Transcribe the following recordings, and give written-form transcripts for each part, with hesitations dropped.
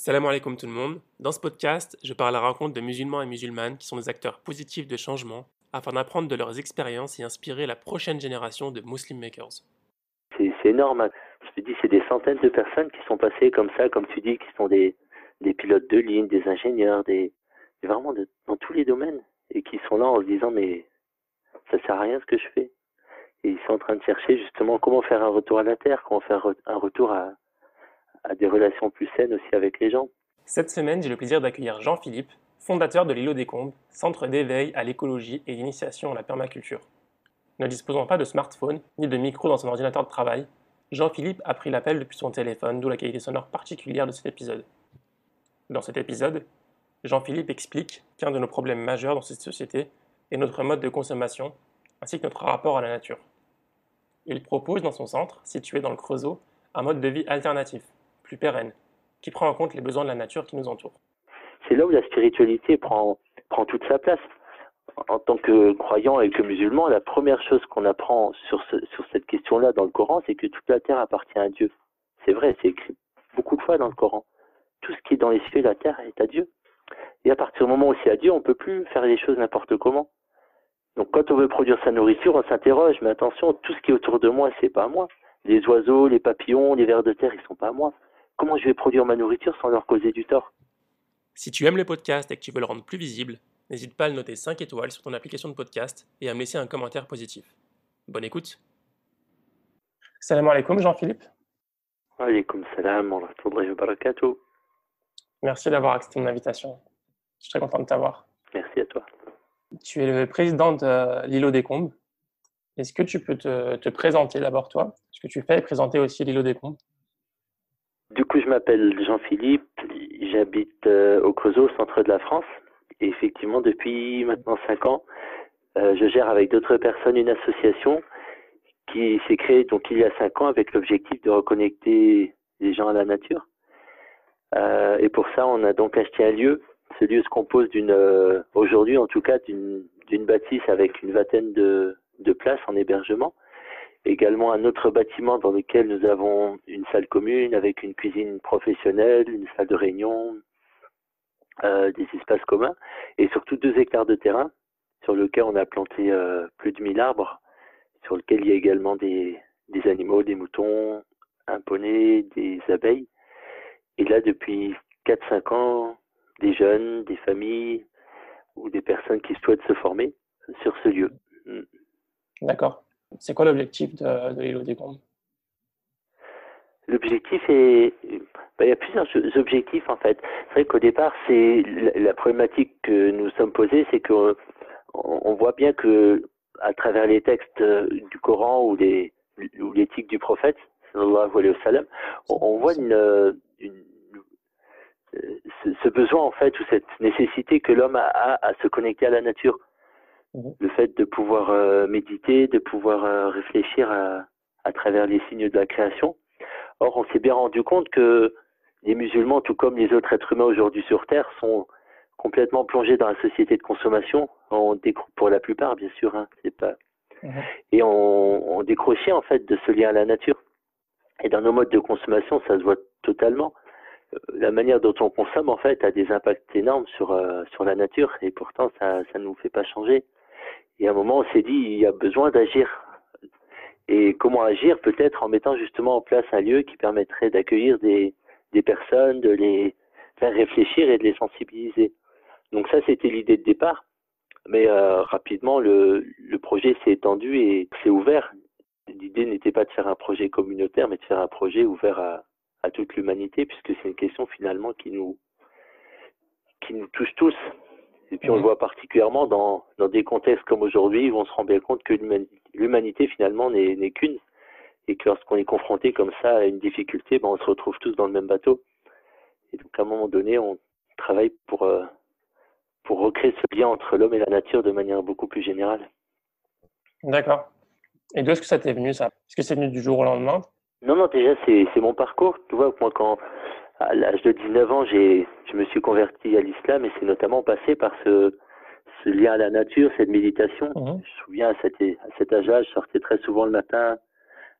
Salam alaikum tout le monde. Dans ce podcast, je parle à la rencontre de musulmans et musulmanes qui sont des acteurs positifs de changement afin d'apprendre de leurs expériences et inspirer la prochaine génération de Muslim Makers. C'est énorme, hein. Je te dis, c'est des centaines de personnes qui sont passées comme ça, comme tu dis, qui sont des pilotes de ligne, des ingénieurs, vraiment dans tous les domaines, et qui sont là en se disant, mais ça sert à rien ce que je fais. Et ils sont en train de chercher justement comment faire un retour à la terre, comment faire un retour à des relations plus saines aussi avec les gens. Cette semaine, j'ai le plaisir d'accueillir Jean-Philippe, fondateur de l'îlot des Combes, centre d'éveil à l'écologie et d'initiation à la permaculture. Ne disposant pas de smartphone ni de micro dans son ordinateur de travail, Jean-Philippe a pris l'appel depuis son téléphone, d'où la qualité sonore particulière de cet épisode. Dans cet épisode, Jean-Philippe explique qu'un de nos problèmes majeurs dans cette société est notre mode de consommation, ainsi que notre rapport à la nature. Il propose dans son centre, situé dans le Creusot, un mode de vie alternatif, plus pérenne, qui prend en compte les besoins de la nature qui nous entoure. C'est là où la spiritualité prend toute sa place. En tant que croyant et que musulman, la première chose qu'on apprend sur cette question-là dans le Coran, c'est que toute la terre appartient à Dieu. C'est vrai, c'est écrit beaucoup de fois dans le Coran. Tout ce qui est dans les cieux et la terre est à Dieu. Et à partir du moment où c'est à Dieu, on ne peut plus faire les choses n'importe comment. Donc quand on veut produire sa nourriture, on s'interroge, mais attention, tout ce qui est autour de moi, c'est pas à moi. Les oiseaux, les papillons, les vers de terre, ils sont pas à moi. Comment je vais produire ma nourriture sans leur causer du tort? Si tu aimes le podcast et que tu veux le rendre plus visible, n'hésite pas à le noter 5 étoiles sur ton application de podcast et à me laisser un commentaire positif. Bonne écoute. Salam alaikum Jean-Philippe. Alaykoum salam wa rahmatullahi wa barakatuh. Merci d'avoir accepté mon invitation. Je suis très content de t'avoir. Merci à toi. Tu es le président de l'îlot des Combes. Est-ce que tu peux te présenter d'abord toi, ce que tu fais et présenter aussi l'îlot des Combes? Du coup, je m'appelle Jean-Philippe, j'habite au Creusot, au centre de la France. Et effectivement, depuis maintenant 5 ans, je gère avec d'autres personnes une association qui s'est créée donc il y a 5 ans avec l'objectif de reconnecter les gens à la nature. Et pour ça, on a donc acheté un lieu. Ce lieu se compose aujourd'hui en tout cas, d'une bâtisse avec une vingtaine de places en hébergement. Également un autre bâtiment dans lequel nous avons une salle commune avec une cuisine professionnelle, une salle de réunion, des espaces communs et surtout 2 hectares de terrain sur lequel on a planté plus de 1000 arbres, sur lequel il y a également des animaux, des moutons, un poney, des abeilles. Et là, depuis 4-5 ans, des jeunes, des familles ou des personnes qui souhaitent se former sur ce lieu. D'accord. C'est quoi l'objectif de l'îlot des Combes? L'objectif est... il y a plusieurs objectifs en fait. C'est vrai qu'au départ, c'est la problématique que nous sommes posés, c'est qu'on voit bien que à travers les textes du Coran ou l'éthique du prophète, sallallahu alayhi wa sallam, on voit ce besoin en fait, ou cette nécessité que l'homme a à se connecter à la nature. Le fait de pouvoir méditer, de pouvoir réfléchir à travers les signes de la création. Or, on s'est bien rendu compte que les musulmans, tout comme les autres êtres humains aujourd'hui sur Terre, sont complètement plongés dans la société de consommation, pour la plupart, bien sûr, hein, c'est pas... Et on décrochait en fait de ce lien à la nature. Et dans nos modes de consommation, ça se voit totalement. La manière dont on consomme, en fait, a des impacts énormes sur la nature, et pourtant, ça ne nous fait pas changer. Et à un moment, on s'est dit, il y a besoin d'agir. Et comment agir? Peut-être en mettant justement en place un lieu qui permettrait d'accueillir des personnes, de les faire réfléchir et de les sensibiliser. Donc ça, c'était l'idée de départ. Mais rapidement, le projet s'est étendu et s'est ouvert. L'idée n'était pas de faire un projet communautaire, mais de faire un projet ouvert à toute l'humanité, puisque c'est une question finalement qui nous touche tous. Et puis on le voit particulièrement dans des contextes comme aujourd'hui, où on se rend bien compte que l'humanité finalement n'est qu'une, et que lorsqu'on est confronté comme ça à une difficulté, on se retrouve tous dans le même bateau. Et donc à un moment donné, on travaille pour recréer ce lien entre l'homme et la nature de manière beaucoup plus générale. D'accord. Et d'où est-ce que ça t'est venu ça? Est-ce que c'est venu du jour au lendemain? Non, déjà c'est mon parcours. Tu vois, moi quand à l'âge de 19 ans, je me suis converti à l'islam, et c'est notamment passé par ce lien à la nature, cette méditation. Je me souviens, à cet âge-là, je sortais très souvent le matin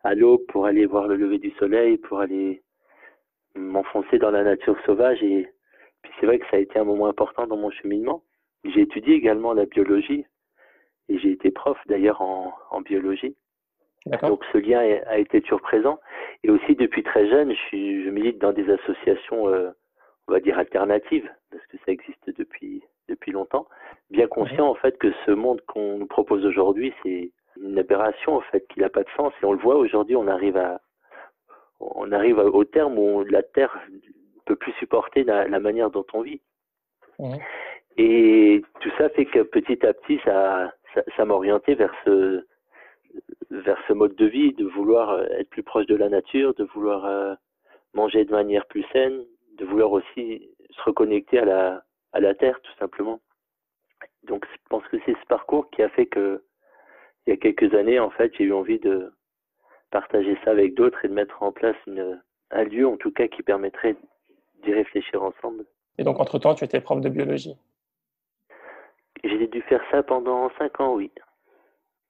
à l'aube pour aller voir le lever du soleil, pour aller m'enfoncer dans la nature sauvage. Et puis c'est vrai que ça a été un moment important dans mon cheminement. J'ai étudié également la biologie et j'ai été prof d'ailleurs en biologie. D'accord. Donc ce lien a été toujours présent. Et aussi depuis très jeune, je milite dans des associations, on va dire alternatives, parce que ça existe depuis longtemps. Bien conscient en fait que ce monde qu'on nous propose aujourd'hui, c'est une aberration en fait, qui n'a pas de sens. Et on le voit aujourd'hui, on arrive au terme où la Terre ne peut plus supporter la manière dont on vit. Et tout ça fait que petit à petit, ça m'a orienté vers ce mode de vie, de vouloir être plus proche de la nature, de vouloir manger de manière plus saine, de vouloir aussi se reconnecter à la terre, tout simplement. Donc, je pense que c'est ce parcours qui a fait que, il y a quelques années, en fait, j'ai eu envie de partager ça avec d'autres et de mettre en place un lieu, en tout cas, qui permettrait d'y réfléchir ensemble. Et donc, entre-temps, tu étais prof de biologie? J'ai dû faire ça pendant 5 ans, oui.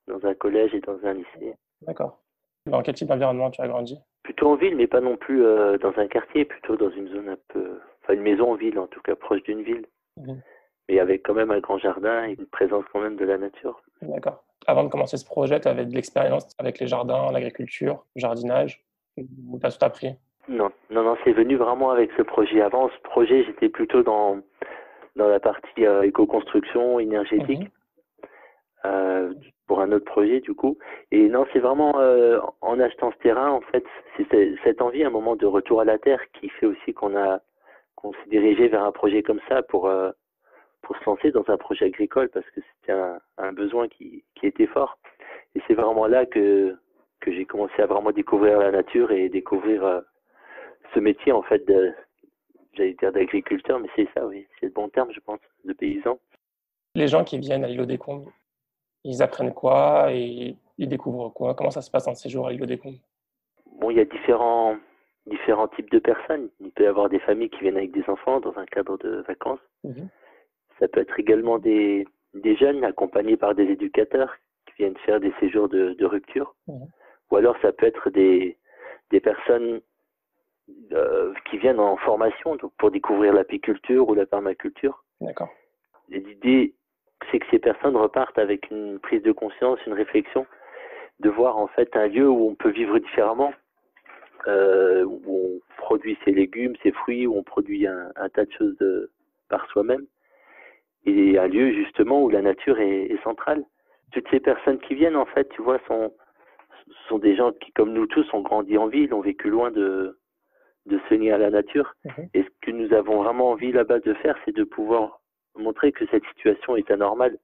Dans un collège et dans un lycée. D'accord. Dans quel type d'environnement tu as grandi? Plutôt en ville, mais pas non plus dans un quartier, plutôt dans une zone un peu... Enfin, une maison en ville, en tout cas, proche d'une ville. Mais avec quand même un grand jardin et une présence quand même de la nature. D'accord. Avant de commencer ce projet, tu avais de l'expérience avec les jardins, l'agriculture, le jardinage, ou tu as tout appris? Non, c'est venu vraiment avec ce projet. Avant ce projet, j'étais plutôt dans la partie éco-construction énergétique, pour un autre projet du coup. Et non, c'est vraiment en achetant ce terrain, en fait, c'est cette envie, un moment de retour à la terre qui fait aussi qu'on s'est dirigé vers un projet comme ça pour se lancer dans un projet agricole parce que c'était un besoin qui était fort. Et c'est vraiment là que j'ai commencé à vraiment découvrir la nature et découvrir ce métier en fait j'allais dire d'agriculteur, mais c'est ça, oui, c'est le bon terme, je pense, de paysan. Les gens qui viennent à l'îlot des Combes, ils apprennent quoi et ils découvrent quoi? Comment ça se passe un séjour à l'îlot des Combes? Bon, il y a différents types de personnes. Il peut y avoir des familles qui viennent avec des enfants dans un cadre de vacances. Ça peut être également des jeunes accompagnés par des éducateurs qui viennent faire des séjours de rupture. Ou alors ça peut être des personnes qui viennent en formation donc pour découvrir l'apiculture ou la permaculture. D'accord. Et l'idée, c'est que ces personnes repartent avec une prise de conscience, une réflexion, de voir en fait un lieu où on peut vivre différemment, où on produit ses légumes, ses fruits, où on produit un tas de choses par soi-même. Et un lieu justement où la nature est centrale. Toutes ces personnes qui viennent, en fait, tu vois, sont des gens qui, comme nous tous, ont grandi en ville, ont vécu loin de se lier à la nature. Et ce que nous avons vraiment envie là-bas de faire, c'est de pouvoir montrer que cette situation est anormale.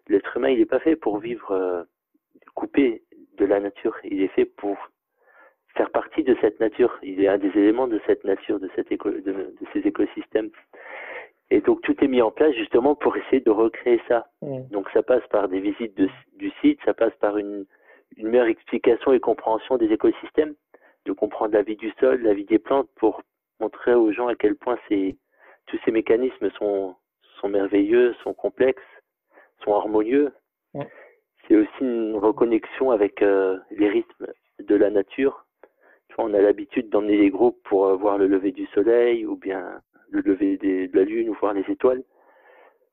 L'être humain, il n'est pas fait pour vivre coupé de la nature. Il est fait pour faire partie de cette nature. Il est un des éléments de cette nature, de ces écosystèmes. Et donc tout est mis en place justement pour essayer de recréer ça. Donc ça passe par des visites du site, ça passe par une meilleure explication et compréhension des écosystèmes, de comprendre la vie du sol, la vie des plantes, pour montrer aux gens à quel point tous ces mécanismes sont merveilleux, sont complexes, sont harmonieux. C'est aussi une reconnexion avec les rythmes de la nature. Tu vois, on a l'habitude d'emmener les groupes pour voir le lever du soleil ou bien le lever de la lune ou voir les étoiles.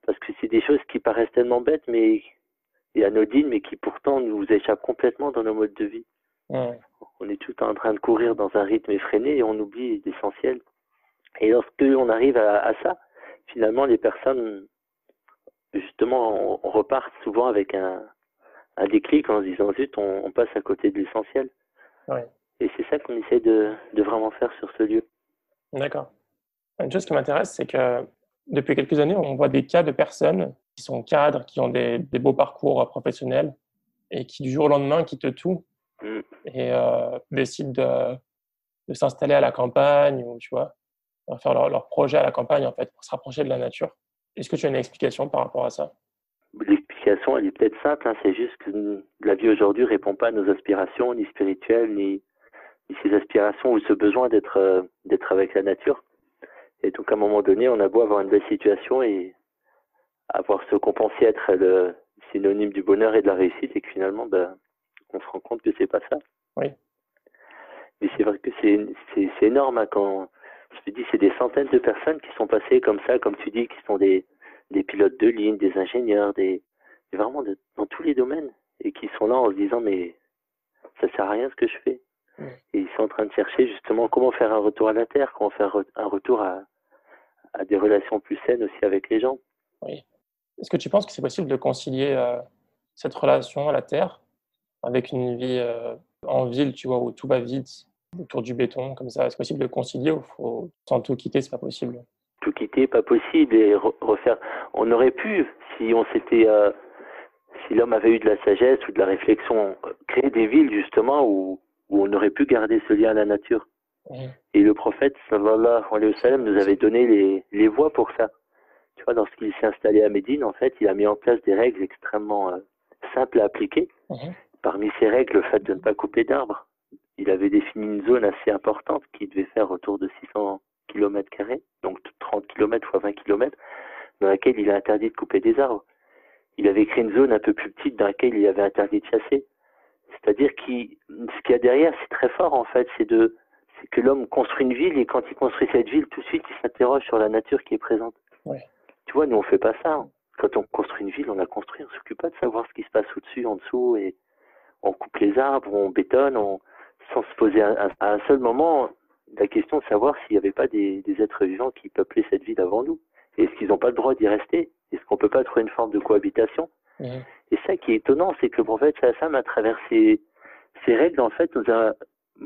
Parce que c'est des choses qui paraissent tellement bêtes et anodines, mais qui pourtant nous échappent complètement dans nos modes de vie. On est tout en train de courir dans un rythme effréné et on oublie l'essentiel. Et lorsque on arrive à ça, finalement, les personnes, justement, on repart souvent avec un déclic en se disant zut, on passe à côté de l'essentiel. Et c'est ça qu'on essaie de vraiment faire sur ce lieu. D'accord. Une chose qui m'intéresse, c'est que depuis quelques années, on voit des cas de personnes qui sont cadres, qui ont des beaux parcours professionnels et qui du jour au lendemain quittent tout et décident de s'installer à la campagne ou tu vois, faire leur projet à la campagne en fait pour se rapprocher de la nature. Est-ce que tu as une explication par rapport à ça? L'explication, elle est peut-être simple, c'est juste que la vie aujourd'hui ne répond pas à nos aspirations, ni spirituelles, ni ces aspirations ou ce besoin d'être avec la nature. Et donc à un moment donné, on a beau avoir une belle situation et avoir ce qu'on pensait être le synonyme du bonheur et de la réussite, et que finalement, on se rend compte que c'est pas ça. Oui. Mais c'est vrai que c'est énorme quand Je te dis, c'est des centaines de personnes qui sont passées comme ça, comme tu dis, qui sont des pilotes de ligne, des ingénieurs, vraiment dans tous les domaines, et qui sont là en se disant, mais ça sert à rien ce que je fais. Et ils sont en train de chercher justement comment faire un retour à la terre, comment faire un retour à des relations plus saines aussi avec les gens. Oui. Est-ce que tu penses que c'est possible de concilier cette relation à la terre avec une vie en ville, tu vois, où tout va vite, autour du béton, comme ça? Est-ce possible de concilier ou faut sans tout quitter, c'est pas possible? Tout quitter, pas possible, et refaire. On aurait pu, si on s'était, si l'homme avait eu de la sagesse ou de la réflexion, créer des villes justement où on aurait pu garder ce lien à la nature. Et le prophète, sallallahu alayhi wa sallam, nous avait donné les voies pour ça. Tu vois, lorsqu'il s'est installé à Médine, en fait, il a mis en place des règles extrêmement simples à appliquer. Parmi ces règles, le fait de ne pas couper d'arbres. Il avait défini une zone assez importante qui devait faire autour de 600 km², donc 30 km fois 20 km, dans laquelle il a interdit de couper des arbres. Il avait créé une zone un peu plus petite dans laquelle il avait interdit de chasser. C'est-à-dire ce qu'il y a derrière, c'est très fort en fait, c'est que l'homme construit une ville et quand il construit cette ville, tout de suite, il s'interroge sur la nature qui est présente. Ouais. Tu vois, nous on fait pas ça. Hein. Quand on construit une ville, on la construit, on s'occupe pas de savoir ce qui se passe au-dessus, en dessous, et on coupe les arbres, on bétonne, sans se poser à un seul moment la question de savoir s'il n'y avait pas des êtres vivants qui peuplaient cette ville avant nous. Est-ce qu'ils n'ont pas le droit d'y rester? Est-ce qu'on peut pas trouver une forme de cohabitation? Et ça qui est étonnant, c'est que le prophète Sassam, à travers ces règles, en fait, nous a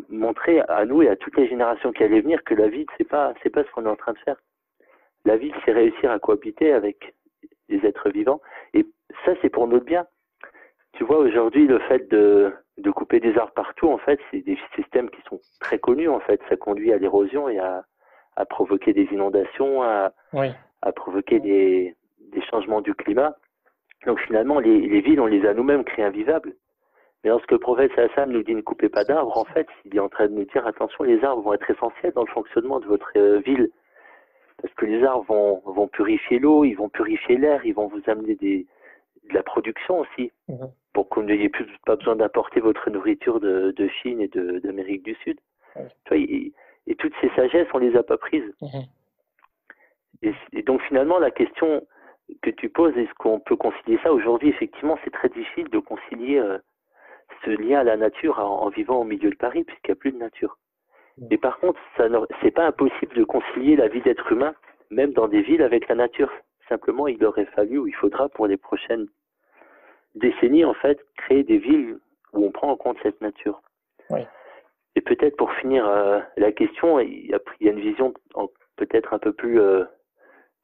montré à nous et à toutes les générations qui allaient venir que la ville, c'est pas ce qu'on est en train de faire. La ville, c'est réussir à cohabiter avec les êtres vivants. Et ça, c'est pour notre bien. Tu vois, aujourd'hui, le fait de couper des arbres partout, en fait, c'est des systèmes qui sont très connus, en fait. Ça conduit à l'érosion et à provoquer des inondations, à provoquer des changements du climat. Donc finalement, les villes, on les a nous-mêmes créées invivables. Mais lorsque le prophète Sassam nous dit ne coupez pas d'arbres, en fait, il est en train de nous dire attention, les arbres vont être essentiels dans le fonctionnement de votre ville. Parce que les arbres vont purifier l'eau, ils vont purifier l'air, ils vont vous amener de la production aussi. Pour que vous n'ayez pas besoin d'apporter votre nourriture de Chine et d'Amérique du Sud. Tu vois, et toutes ces sagesses, on les a pas prises. Et donc finalement, la question que tu poses, est-ce qu'on peut concilier ça? Aujourd'hui, effectivement, c'est très difficile de concilier ce lien à la nature en vivant au milieu de Paris, puisqu'il n'y a plus de nature. Mais par contre, c'est pas impossible de concilier la vie d'être humain, même dans des villes, avec la nature. Simplement, il aurait fallu, ou il faudra pour les prochaines décennies, en fait, créer des villes où on prend en compte cette nature. Et peut-être pour finir la question, il y a une vision peut-être un peu plus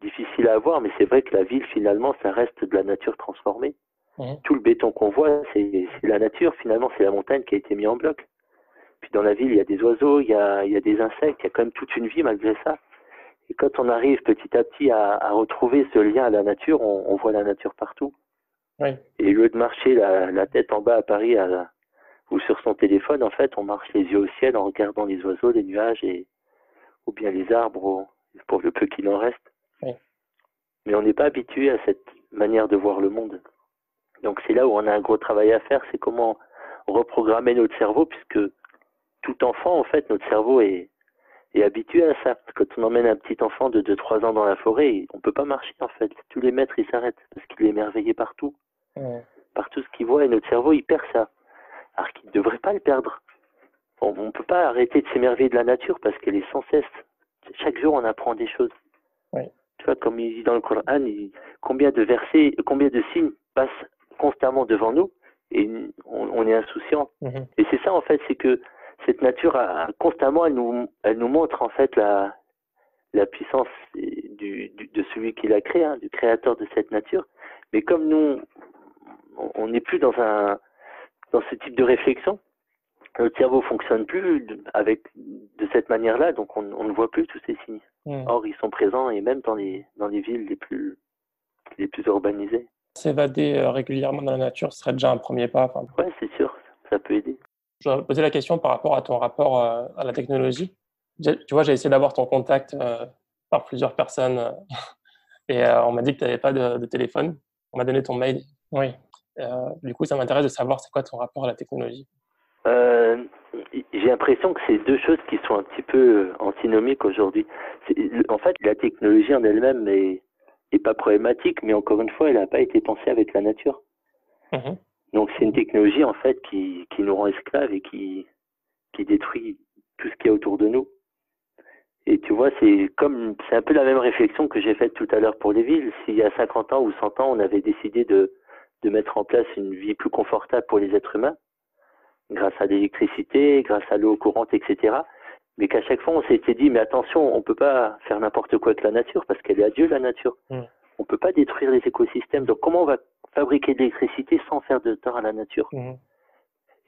difficile à avoir, mais c'est vrai que la ville, finalement, ça reste de la nature transformée. Tout le béton qu'on voit, c'est la nature, finalement, c'est la montagne qui a été mise en bloc. Puis dans la ville, il y a des oiseaux, il y a des insectes, il y a quand même toute une vie malgré ça. Et quand on arrive petit à petit à retrouver ce lien à la nature, on voit la nature partout. Et au lieu de marcher la tête en bas à Paris ou sur son téléphone, en fait, on marche les yeux au ciel en regardant les oiseaux, les nuages ou bien les arbres, pour le peu qu'il en reste. Mais on n'est pas habitué à cette manière de voir le monde. Donc c'est là où on a un gros travail à faire, c'est comment reprogrammer notre cerveau, puisque tout enfant, en fait, notre cerveau est habitué à ça. Quand on emmène un petit enfant de 2-3 ans dans la forêt, on ne peut pas marcher, en fait. Tous les mètres, il s'arrête, parce qu'il est émerveillé partout. Par tout ce qu'il voit, et notre cerveau, il perd ça. Alors qu'il ne devrait pas le perdre. On ne peut pas arrêter de s'émerveiller de la nature, parce qu'elle est sans cesse. Chaque jour, on apprend des choses. Tu vois, comme il dit dans le Coran, combien de versets, combien de signes passent constamment devant nous, et on est insouciant. Et c'est ça, en fait, c'est que cette nature, constamment, elle nous montre, en fait, la puissance de celui qui l'a créé, du créateur de cette nature. Mais comme nous, on n'est plus dans ce type de réflexion, notre cerveau fonctionne plus de cette manière-là, donc on ne voit plus tous ces signes. Or, ils sont présents, et même dans les villes les plus urbanisées. S'évader régulièrement dans la nature, ce serait déjà un premier pas. Ouais, c'est sûr, ça peut aider. Je vais poser la question par rapport à ton rapport à la technologie. Tu vois, j'ai essayé d'avoir ton contact par plusieurs personnes et on m'a dit que tu n'avais pas de téléphone. On m'a donné ton mail. Du coup, ça m'intéresse de savoir c'est quoi ton rapport à la technologie. J'ai l'impression que c'est deux choses qui sont un petit peu antinomiques aujourd'hui. En fait, la technologie en elle-même est pas problématique, mais encore une fois, elle n'a pas été pensée avec la nature. Mhm. Donc c'est une technologie en fait qui nous rend esclaves et qui détruit tout ce qu'il y a autour de nous. Et tu vois, c'est un peu la même réflexion que j'ai faite tout à l'heure pour les villes. S'il y a 50 ans ou 100 ans, on avait décidé de mettre en place une vie plus confortable pour les êtres humains, grâce à l'électricité, grâce à l'eau courante, etc. Mais qu'à chaque fois, on s'était dit, mais attention, on peut pas faire n'importe quoi avec la nature, parce qu'elle est à Dieu, la nature. On peut pas détruire les écosystèmes. Donc comment on va fabriquer de l'électricité sans faire de tort à la nature?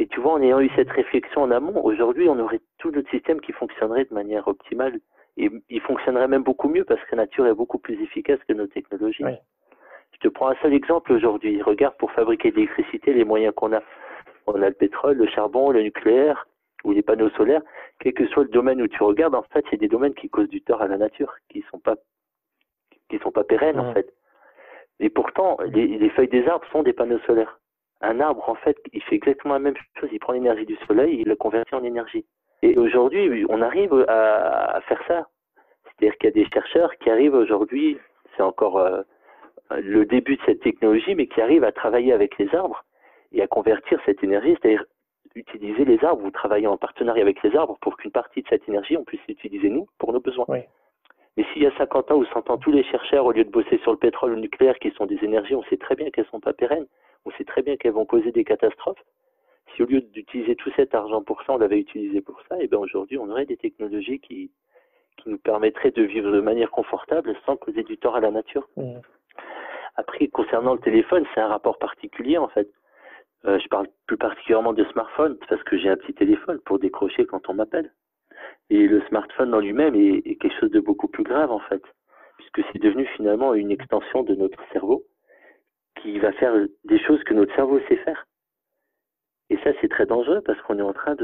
Et tu vois, en ayant eu cette réflexion en amont, aujourd'hui, on aurait tout notre système qui fonctionnerait de manière optimale. Et il fonctionnerait même beaucoup mieux parce que la nature est beaucoup plus efficace que nos technologies. Oui. Je te prends un seul exemple aujourd'hui. Regarde, pour fabriquer de l'électricité, les moyens qu'on a. On a le pétrole, le charbon, le nucléaire ou les panneaux solaires. Quel que soit le domaine où tu regardes, en fait, c'est des domaines qui causent du tort à la nature, qui sont pas pérennes, en fait. Et pourtant, les feuilles des arbres sont des panneaux solaires. Un arbre, en fait, il fait exactement la même chose. Il prend l'énergie du soleil, il la convertit en énergie. Et aujourd'hui, on arrive à faire ça. C'est-à-dire qu'il y a des chercheurs qui arrivent aujourd'hui, c'est encore le début de cette technologie, mais qui arrivent à travailler avec les arbres et à convertir cette énergie, c'est-à-dire utiliser les arbres ou travailler en partenariat avec les arbres pour qu'une partie de cette énergie, on puisse l'utiliser nous pour nos besoins. Oui. Mais s'il y a 50 ans ou 100 ans, tous les chercheurs, au lieu de bosser sur le pétrole ou le nucléaire, qui sont des énergies, on sait très bien qu'elles ne sont pas pérennes, on sait très bien qu'elles vont causer des catastrophes. Si au lieu d'utiliser tout cet argent pour ça, on l'avait utilisé pour ça, et bien aujourd'hui, on aurait des technologies qui nous permettraient de vivre de manière confortable sans causer du tort à la nature. Après, concernant le téléphone, c'est un rapport particulier en fait. Je parle plus particulièrement de smartphone parce que j'ai un petit téléphone pour décrocher quand on m'appelle. Et le smartphone en lui-même est quelque chose de beaucoup plus grave en fait, puisque c'est devenu finalement une extension de notre cerveau qui va faire des choses que notre cerveau sait faire. Et ça, c'est très dangereux parce qu'on est en train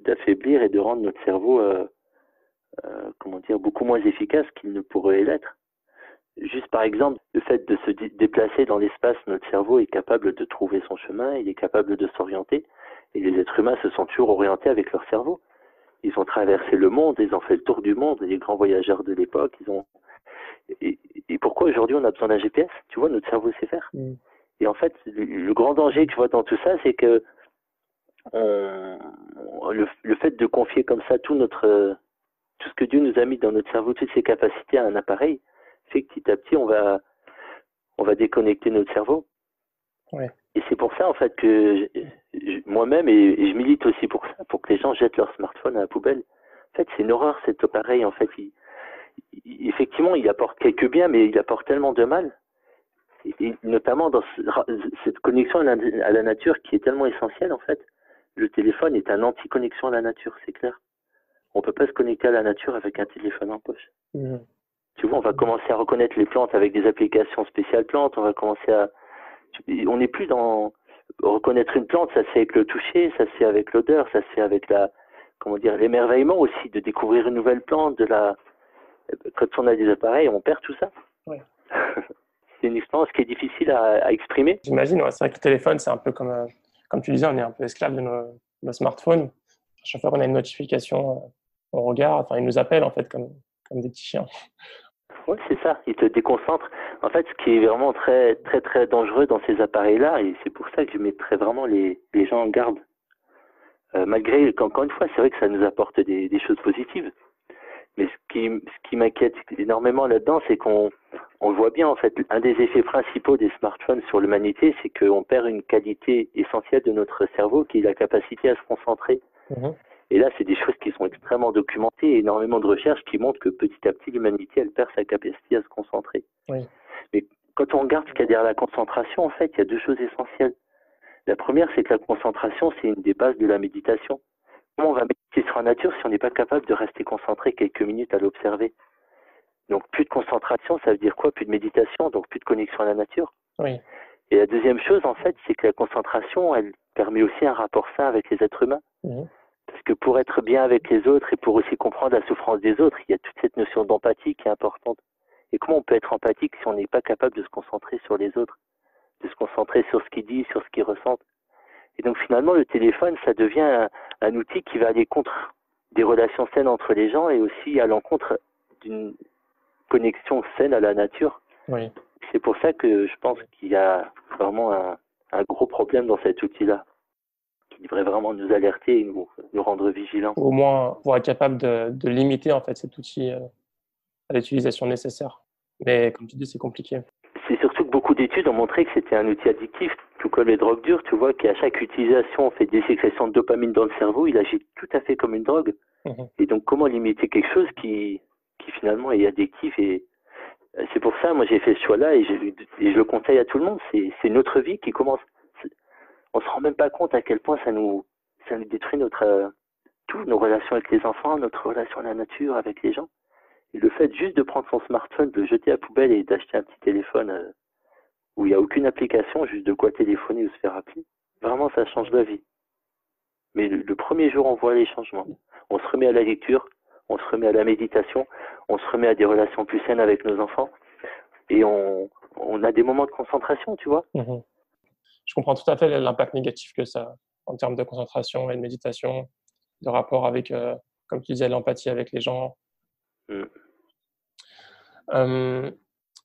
d'affaiblir et de rendre notre cerveau, beaucoup moins efficace qu'il ne pourrait l'être. Juste par exemple, le fait de se déplacer dans l'espace, notre cerveau est capable de trouver son chemin, il est capable de s'orienter. Et les êtres humains se sont toujours orientés avec leur cerveau. Ils ont traversé le monde, ils ont fait le tour du monde, les grands voyageurs de l'époque. Et pourquoi aujourd'hui on a besoin d'un GPS? Tu vois, notre cerveau sait faire. Et en fait, le grand danger que je vois dans tout ça, c'est que le fait de confier comme ça tout ce que Dieu nous a mis dans notre cerveau, toutes ses capacités à un appareil, fait que petit à petit on va déconnecter notre cerveau. Ouais. Et c'est pour ça en fait que moi-même et je milite aussi pour ça, pour que les gens jettent leur smartphone à la poubelle. En fait, c'est une horreur cet appareil. En fait, effectivement, il apporte quelques biens, mais il apporte tellement de mal. Et notamment dans cette connexion à la nature qui est tellement essentielle en fait. Le téléphone est un anti-connexion à la nature, c'est clair. On peut pas se connecter à la nature avec un téléphone en poche. Tu vois, on va commencer à reconnaître les plantes avec des applications spéciales plantes. On va commencer on n'est plus dans reconnaître une plante, ça se fait avec le toucher, ça se fait avec l'odeur, ça se fait avec l'émerveillement aussi de découvrir une nouvelle plante, quand on a des appareils, on perd tout ça. Ouais. C'est une expérience qui est difficile à exprimer. J'imagine, ouais, c'est vrai que le téléphone, c'est un peu comme tu disais, on est un peu esclave de nos smartphones. À chaque fois qu'on a une notification, on regarde, il nous appelle en fait comme des petits chiens. Oui, c'est ça, il te déconcentre. En fait, ce qui est vraiment très, très, très dangereux dans ces appareils-là, et c'est pour ça que je mettrais vraiment les gens en garde. Malgré qu'encore une fois, c'est vrai que ça nous apporte des choses positives. Mais ce qui m'inquiète énormément là-dedans, c'est qu'on le voit bien en fait. Un des effets principaux des smartphones sur l'humanité, c'est qu'on perd une qualité essentielle de notre cerveau, qui est la capacité à se concentrer. Et là, c'est des choses qui sont extrêmement documentées, énormément de recherches qui montrent que petit à petit, l'humanité, elle perd sa capacité à se concentrer. Oui. Mais quand on regarde ce qu'il y a derrière la concentration, en fait, il y a deux choses essentielles. La première, c'est que la concentration, c'est une des bases de la méditation. Comment on va méditer sur la nature si on n'est pas capable de rester concentré quelques minutes à l'observer? Donc, plus de concentration, ça veut dire quoi? Plus de méditation, donc plus de connexion à la nature. Oui. Et la deuxième chose, en fait, c'est que la concentration, elle permet aussi un rapport sain avec les êtres humains. Parce que pour être bien avec les autres et pour aussi comprendre la souffrance des autres, il y a toute cette notion d'empathie qui est importante. Et comment on peut être empathique si on n'est pas capable de se concentrer sur les autres, de se concentrer sur ce qu'ils disent, sur ce qu'ils ressentent? Et donc finalement, le téléphone, ça devient un outil qui va aller contre des relations saines entre les gens et aussi à l'encontre d'une connexion saine à la nature. Oui. C'est pour ça que je pense qu'il y a vraiment un gros problème dans cet outil-là, qui devrait vraiment nous alerter et nous rendre vigilants. Au moins, pour être capable de limiter en fait cet outil à l'utilisation nécessaire. Mais comme tu dis, c'est compliqué. C'est surtout que beaucoup d'études ont montré que c'était un outil addictif, tout comme les drogues dures. Tu vois qu'à chaque utilisation, on fait des sécrétions de dopamine dans le cerveau. Il agit tout à fait comme une drogue. Et donc, comment limiter quelque chose qui finalement est addictif? Et c'est pour ça, moi, j'ai fait ce choix-là et je le conseille à tout le monde. C'est notre vie qui commence. On se rend même pas compte à quel point ça nous détruit toutes nos relations avec les enfants, notre relation à la nature, avec les gens. Et le fait juste de prendre son smartphone, de le jeter à la poubelle et d'acheter un petit téléphone où il n'y a aucune application, juste de quoi téléphoner ou se faire appeler, vraiment ça change la vie. Mais le premier jour, on voit les changements. On se remet à la lecture, on se remet à la méditation, on se remet à des relations plus saines avec nos enfants et on a des moments de concentration, tu vois. Je comprends tout à fait l'impact négatif que ça a en termes de concentration et de méditation, de rapport avec, comme tu disais, l'empathie avec les gens.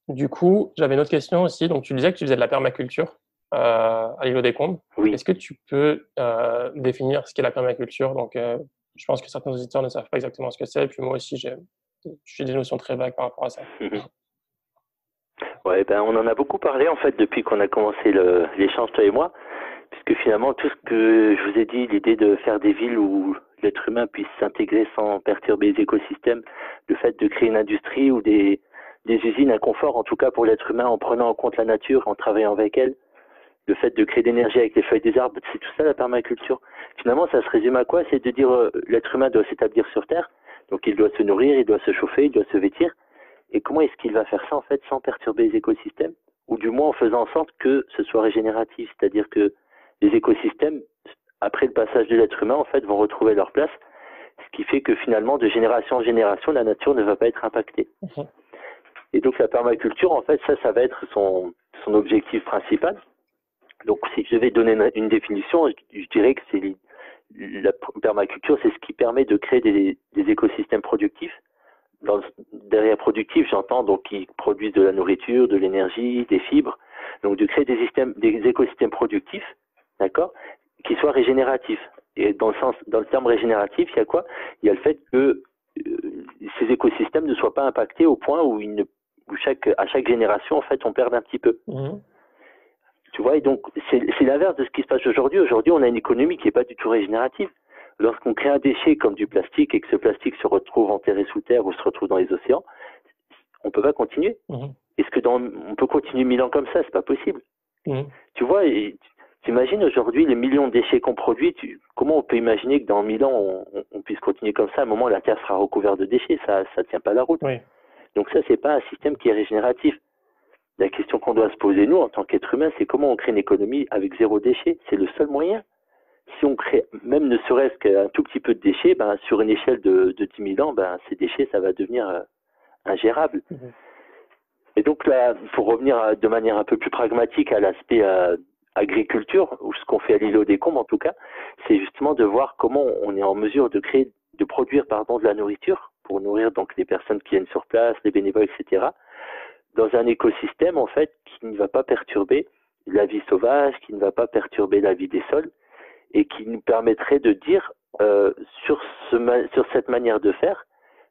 Du coup, j'avais une autre question aussi. Donc, tu disais que tu faisais de la permaculture à l'îlot des Combes. Oui. Est-ce que tu peux définir ce qu'est la permaculture? Donc, je pense que certains auditeurs ne savent pas exactement ce que c'est. Et puis moi aussi, j'ai des notions très vagues par rapport à ça. Ouais, on en a beaucoup parlé en fait depuis qu'on a commencé l'échange toi et moi, puisque finalement tout ce que je vous ai dit, l'idée de faire des villes où l'être humain puisse s'intégrer sans perturber les écosystèmes, le fait de créer une industrie ou des usines, un confort en tout cas pour l'être humain en prenant en compte la nature, en travaillant avec elle, le fait de créer de l'énergie avec les feuilles des arbres, c'est tout ça la permaculture. Finalement, ça se résume à quoi? C'est de dire l'être humain doit s'établir sur Terre, donc il doit se nourrir, il doit se chauffer, il doit se vêtir. Et comment est-ce qu'il va faire ça en fait sans perturber les écosystèmes, ou du moins en faisant en sorte que ce soit régénératif, c'est-à-dire que les écosystèmes, après le passage de l'être humain, en fait, vont retrouver leur place, ce qui fait que finalement, de génération en génération, la nature ne va pas être impactée. Et donc la permaculture, en fait, ça va être son objectif principal. Donc si je devais donner une définition, je dirais que la permaculture, c'est ce qui permet de créer des écosystèmes productifs. Derrière productif, j'entends donc qui produisent de la nourriture, de l'énergie, des fibres, donc de créer des écosystèmes productifs, d'accord, qui soient régénératifs. Et dans le terme régénératif, il y a quoi? Il y a le fait que ces écosystèmes ne soient pas impactés au point où à chaque génération, en fait, on perd un petit peu. Tu vois, et donc c'est l'inverse de ce qui se passe aujourd'hui. Aujourd'hui, on a une économie qui n'est pas du tout régénérative. Lorsqu'on crée un déchet comme du plastique et que ce plastique se retrouve enterré sous terre ou se retrouve dans les océans, on ne peut pas continuer. Est-ce que on peut continuer 1000 ans comme ça? C'est pas possible. Tu vois, tu imagines aujourd'hui les millions de déchets qu'on produit, comment on peut imaginer que dans 1000 ans, on puisse continuer comme ça? À un moment, la Terre sera recouverte de déchets, ça ne tient pas la route. Donc ça, c'est pas un système qui est régénératif. La question qu'on doit se poser, nous, en tant qu'être humain, c'est comment on crée une économie avec zéro déchet. C'est le seul moyen. Si on crée, même ne serait-ce qu'un tout petit peu de déchets, sur une échelle de 10 000 ans, ces déchets, ça va devenir ingérable. Et donc là, pour revenir de manière un peu plus pragmatique à l'aspect agriculture, ou ce qu'on fait à l'îlot des Combes en tout cas, c'est justement de voir comment on est en mesure de produire de la nourriture pour nourrir donc les personnes qui viennent sur place, les bénévoles, etc., dans un écosystème en fait qui ne va pas perturber la vie sauvage, qui ne va pas perturber la vie des sols, et qui nous permettrait de dire sur cette manière de faire,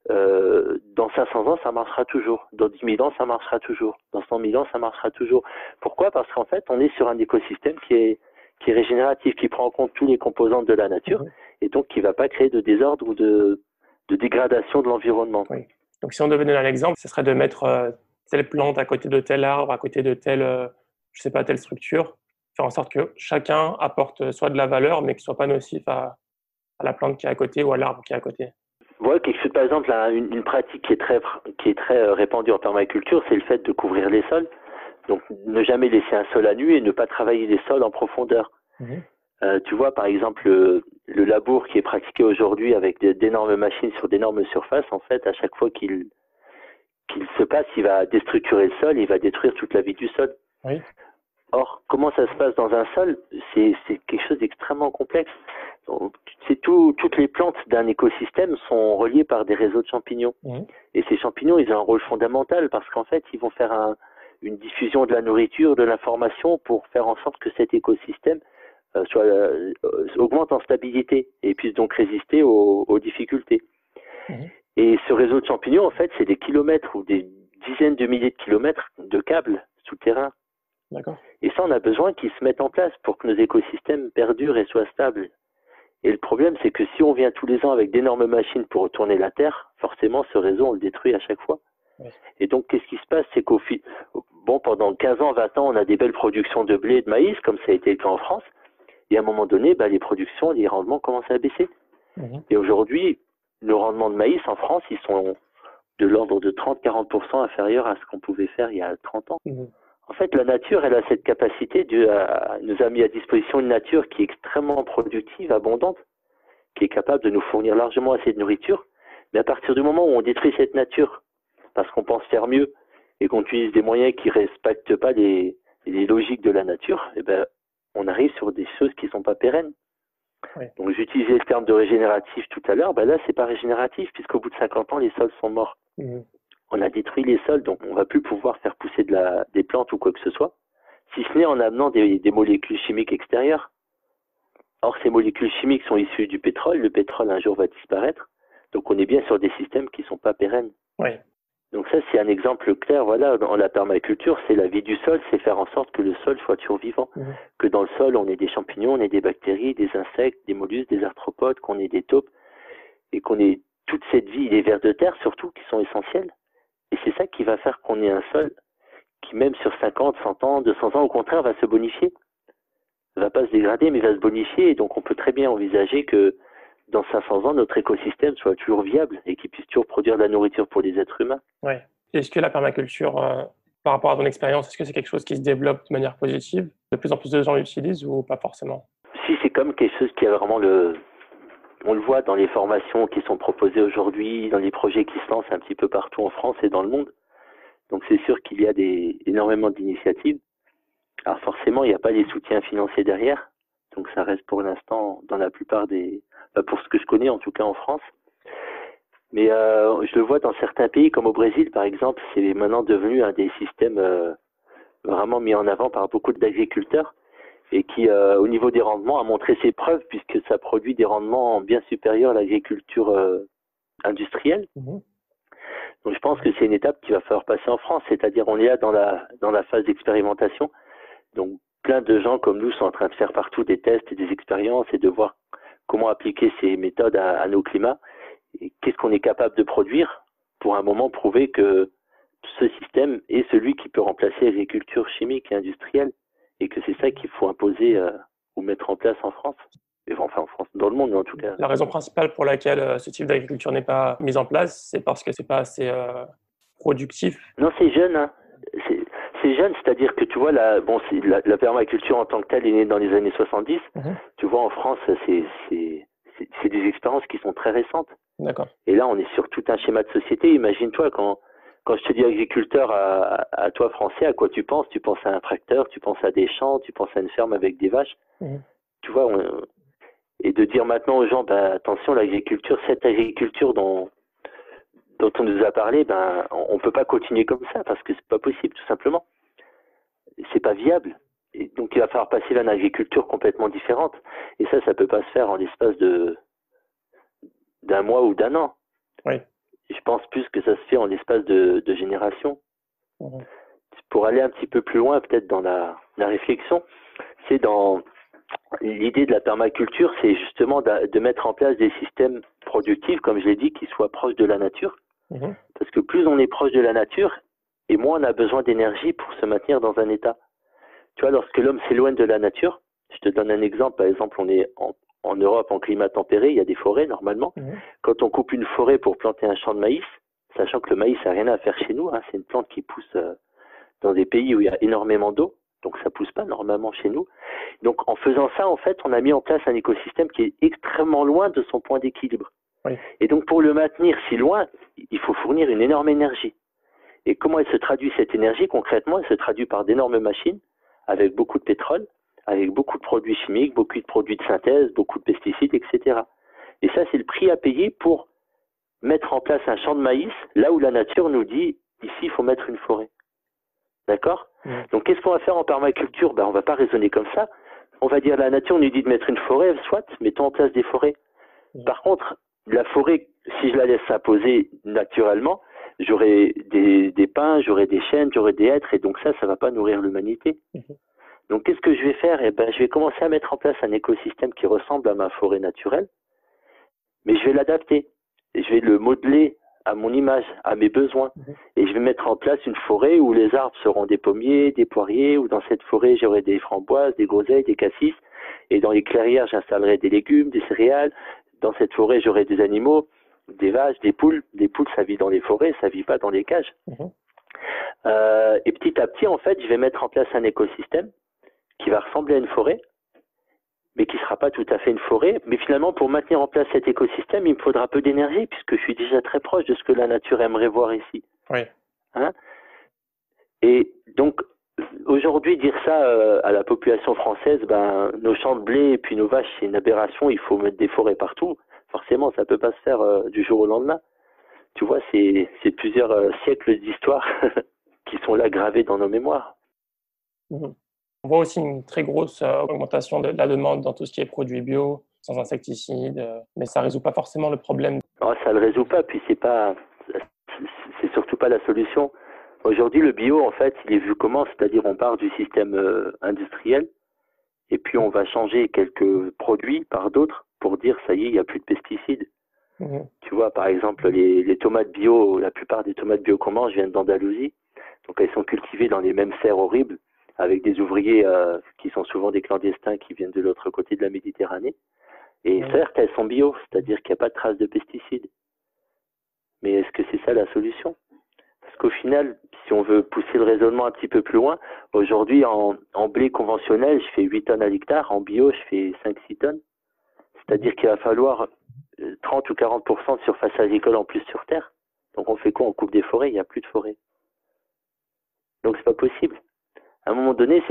dans 500 ans, ça marchera toujours. Dans 10 000 ans, ça marchera toujours. Dans 100 000 ans, ça marchera toujours. Pourquoi? Parce qu'en fait, on est sur un écosystème qui est régénératif, qui prend en compte tous les composantes de la nature, et donc qui ne va pas créer de désordre ou de dégradation de l'environnement. Donc si on devait donner un exemple, ce serait de mettre telle plante à côté de tel arbre, à côté de telle structure, faire en sorte que chacun apporte soit de la valeur, mais qui ne soit pas nocif à la plante qui est à côté ou à l'arbre qui est à côté. Ouais, par exemple, une pratique qui est très répandue en permaculture, c'est le fait de couvrir les sols. Donc, ne jamais laisser un sol à nu et ne pas travailler les sols en profondeur. Tu vois, par exemple, le labour qui est pratiqué aujourd'hui avec d'énormes machines sur d'énormes surfaces, en fait, à chaque fois qu'il se passe, il va déstructurer le sol, il va détruire toute la vie du sol. Or, comment ça se passe dans un sol? C'est quelque chose d'extrêmement complexe. Donc, toutes les plantes d'un écosystème sont reliées par des réseaux de champignons. Et ces champignons, ils ont un rôle fondamental parce qu'en fait, ils vont faire une diffusion de la nourriture, de l'information pour faire en sorte que cet écosystème augmente en stabilité et puisse donc résister aux difficultés. Et ce réseau de champignons, en fait, c'est des kilomètres ou des dizaines de milliers de kilomètres de câbles souterrains. D'accord. Et ça, on a besoin qu'ils se mettent en place pour que nos écosystèmes perdurent et soient stables. Et le problème, c'est que si on vient tous les ans avec d'énormes machines pour retourner la Terre, forcément, ce réseau, on le détruit à chaque fois. Oui. Et donc, qu'est-ce qui se passe? C'est pendant 15 ans, 20 ans, on a des belles productions de blé et de maïs, comme ça a été le cas en France. Et à un moment donné, les productions, les rendements commencent à baisser. Et aujourd'hui, nos rendements de maïs en France, ils sont de l'ordre de 30-40% inférieurs à ce qu'on pouvait faire il y a 30 ans. En fait, la nature, elle a cette capacité, nous a mis à disposition une nature qui est extrêmement productive, abondante, qui est capable de nous fournir largement assez de nourriture. Mais à partir du moment où on détruit cette nature, parce qu'on pense faire mieux et qu'on utilise des moyens qui ne respectent pas les logiques de la nature, on arrive sur des choses qui ne sont pas pérennes. Oui. Donc j'utilisais le terme de régénératif tout à l'heure, là c'est pas régénératif puisqu'au bout de 50 ans les sols sont morts. On a détruit les sols, donc on va plus pouvoir faire pousser des plantes ou quoi que ce soit, si ce n'est en amenant des molécules chimiques extérieures. Or ces molécules chimiques sont issues du pétrole, le pétrole un jour va disparaître, donc on est bien sur des systèmes qui sont pas pérennes. Oui. Donc ça c'est un exemple clair, dans la permaculture, c'est la vie du sol, c'est faire en sorte que le sol soit toujours vivant, que dans le sol on ait des champignons, on ait des bactéries, des insectes, des mollusques, des arthropodes, qu'on ait des taupes, et qu'on ait toute cette vie, les vers de terre surtout, qui sont essentiels. Et c'est ça qui va faire qu'on ait un sol qui même sur 50, 100 ans, 200 ans, au contraire, va se bonifier. Il ne va pas se dégrader, mais va se bonifier, et donc on peut très bien envisager que dans 500 ans, notre écosystème soit toujours viable et qu'il puisse toujours produire de la nourriture pour les êtres humains. Oui. Est-ce que la permaculture, par rapport à ton expérience, est-ce que c'est quelque chose qui se développe de manière positive? De plus en plus de gens l'utilisent ou pas forcément? Si, c'est comme quelque chose qui a vraiment on le voit dans les formations qui sont proposées aujourd'hui, dans les projets qui se lancent un petit peu partout en France et dans le monde. Donc c'est sûr qu'il y a énormément d'initiatives. Alors forcément, il n'y a pas les soutiens financiers derrière. Donc ça reste pour l'instant dans la plupart pour ce que je connais en tout cas en France. Mais je le vois dans certains pays comme au Brésil par exemple, c'est maintenant devenu un des systèmes vraiment mis en avant par beaucoup d'agriculteurs et qui au niveau des rendements a montré ses preuves puisque ça produit des rendements bien supérieurs à l'agriculture industrielle. Donc je pense que c'est une étape qu'il va falloir passer en France, c'est-à-dire on est là dans la phase d'expérimentation. Donc plein de gens comme nous sont en train de faire partout des tests et des expériences et de voir comment appliquer ces méthodes à nos climats et qu'est-ce qu'on est capable de produire pour à un moment prouver que ce système est celui qui peut remplacer l'agriculture chimique et industrielle et que c'est ça qu'il faut imposer ou mettre en place en France. Enfin en France, dans le monde en tout cas. La raison principale pour laquelle ce type d'agriculture n'est pas mise en place, c'est parce que c'est pas assez productif. Non, c'est jeune, hein. C'est jeune, c'est-à-dire que tu vois, la permaculture en tant que telle est née dans les années 70. Tu vois, en France, c'est des expériences qui sont très récentes. D'accord. Et là, on est sur tout un schéma de société. Imagine-toi, quand je te dis agriculteur à toi français, à quoi tu penses? Tu penses à un tracteur, tu penses à des champs, tu penses à une ferme avec des vaches. Tu vois, et de dire maintenant aux gens, attention, l'agriculture, cette agriculture dont on nous a parlé, on peut pas continuer comme ça parce que c'est pas possible, tout simplement. C'est pas viable. Et donc il va falloir passer vers une agriculture complètement différente. Et ça peut pas se faire en l'espace d'un mois ou d'un an. Oui. Je pense plus que ça se fait en l'espace de générations. Pour aller un petit peu plus loin, peut-être dans la réflexion, c'est dans l'idée de la permaculture, c'est justement de mettre en place des systèmes productifs, comme je l'ai dit, qui soient proches de la nature. Parce que plus on est proche de la nature, et moins on a besoin d'énergie pour se maintenir dans un état. Tu vois, lorsque l'homme s'éloigne de la nature, je te donne un exemple, par exemple, on est en Europe en climat tempéré, il y a des forêts normalement. Quand on coupe une forêt pour planter un champ de maïs, sachant que le maïs n'a rien à faire chez nous, c'est une plante qui pousse dans des pays où il y a énormément d'eau, donc ça pousse pas normalement chez nous. Donc en faisant ça, en fait, on a mis en place un écosystème qui est extrêmement loin de son point d'équilibre. Et donc pour le maintenir si loin, il faut fournir une énorme énergie. Et comment elle se traduit cette énergie concrètement? Elle se traduit par d'énormes machines avec beaucoup de pétrole, avec beaucoup de produits chimiques, beaucoup de produits de synthèse, beaucoup de pesticides, etc. Et ça, c'est le prix à payer pour mettre en place un champ de maïs, là où la nature nous dit, ici, il faut mettre une forêt. D'accord? Donc, qu'est-ce qu'on va faire en permaculture? On va pas raisonner comme ça. On va dire, la nature nous dit de mettre une forêt, soit, mettons en place des forêts. Par contre, la forêt, si je la laisse s'imposer naturellement, j'aurai des pins, j'aurai des chênes, j'aurai des hêtres, et donc ça va pas nourrir l'humanité. Donc, qu'est-ce que je vais faire? Je vais commencer à mettre en place un écosystème qui ressemble à ma forêt naturelle, mais je vais l'adapter. Je vais le modeler à mon image, à mes besoins. Et je vais mettre en place une forêt où les arbres seront des pommiers, des poiriers, où dans cette forêt, j'aurai des framboises, des groseilles, des cassis. Et dans les clairières, j'installerai des légumes, des céréales. Dans cette forêt, j'aurai des animaux, des vaches, des poules. Des poules, ça vit dans les forêts, ça vit pas dans les cages. Et petit à petit, en fait, je vais mettre en place un écosystème qui va ressembler à une forêt, mais qui ne sera pas tout à fait une forêt. Mais finalement, pour maintenir en place cet écosystème, il me faudra peu d'énergie, puisque je suis déjà très proche de ce que la nature aimerait voir ici. Oui. Hein? Et donc, aujourd'hui, dire ça à la population française, nos champs de blé et puis nos vaches, c'est une aberration, il faut mettre des forêts partout. Forcément, ça ne peut pas se faire du jour au lendemain. Tu vois, c'est plusieurs siècles d'histoire qui sont là gravés dans nos mémoires. On voit aussi une très grosse augmentation de la demande dans tout ce qui est produits bio, sans insecticides, mais ça ne résout pas forcément le problème. Non, ça ne le résout pas, puis c'est surtout pas la solution. Aujourd'hui, le bio, en fait, il est vu comment? C'est-à-dire, on part du système industriel, et puis on va changer quelques produits par d'autres pour dire, ça y est, il n'y a plus de pesticides. Tu vois, par exemple, les tomates bio, la plupart des tomates bio qu'on mange viennent d'Andalousie, donc elles sont cultivées dans les mêmes serres horribles, avec des ouvriers qui sont souvent des clandestins qui viennent de l'autre côté de la Méditerranée. Et certes, elles sont bio, c'est-à-dire qu'il n'y a pas de traces de pesticides. Mais est-ce que c'est ça la solution? Parce qu'au final, si on veut pousser le raisonnement un petit peu plus loin, aujourd'hui, en blé conventionnel, je fais 8 tonnes à l'hectare, en bio, je fais 5-6 tonnes. C'est-à-dire qu'il va falloir 30 ou 40% de surface agricole en plus sur Terre. Donc on fait quoi? On coupe des forêts, il n'y a plus de forêt. Donc c'est pas possible. À un moment donné,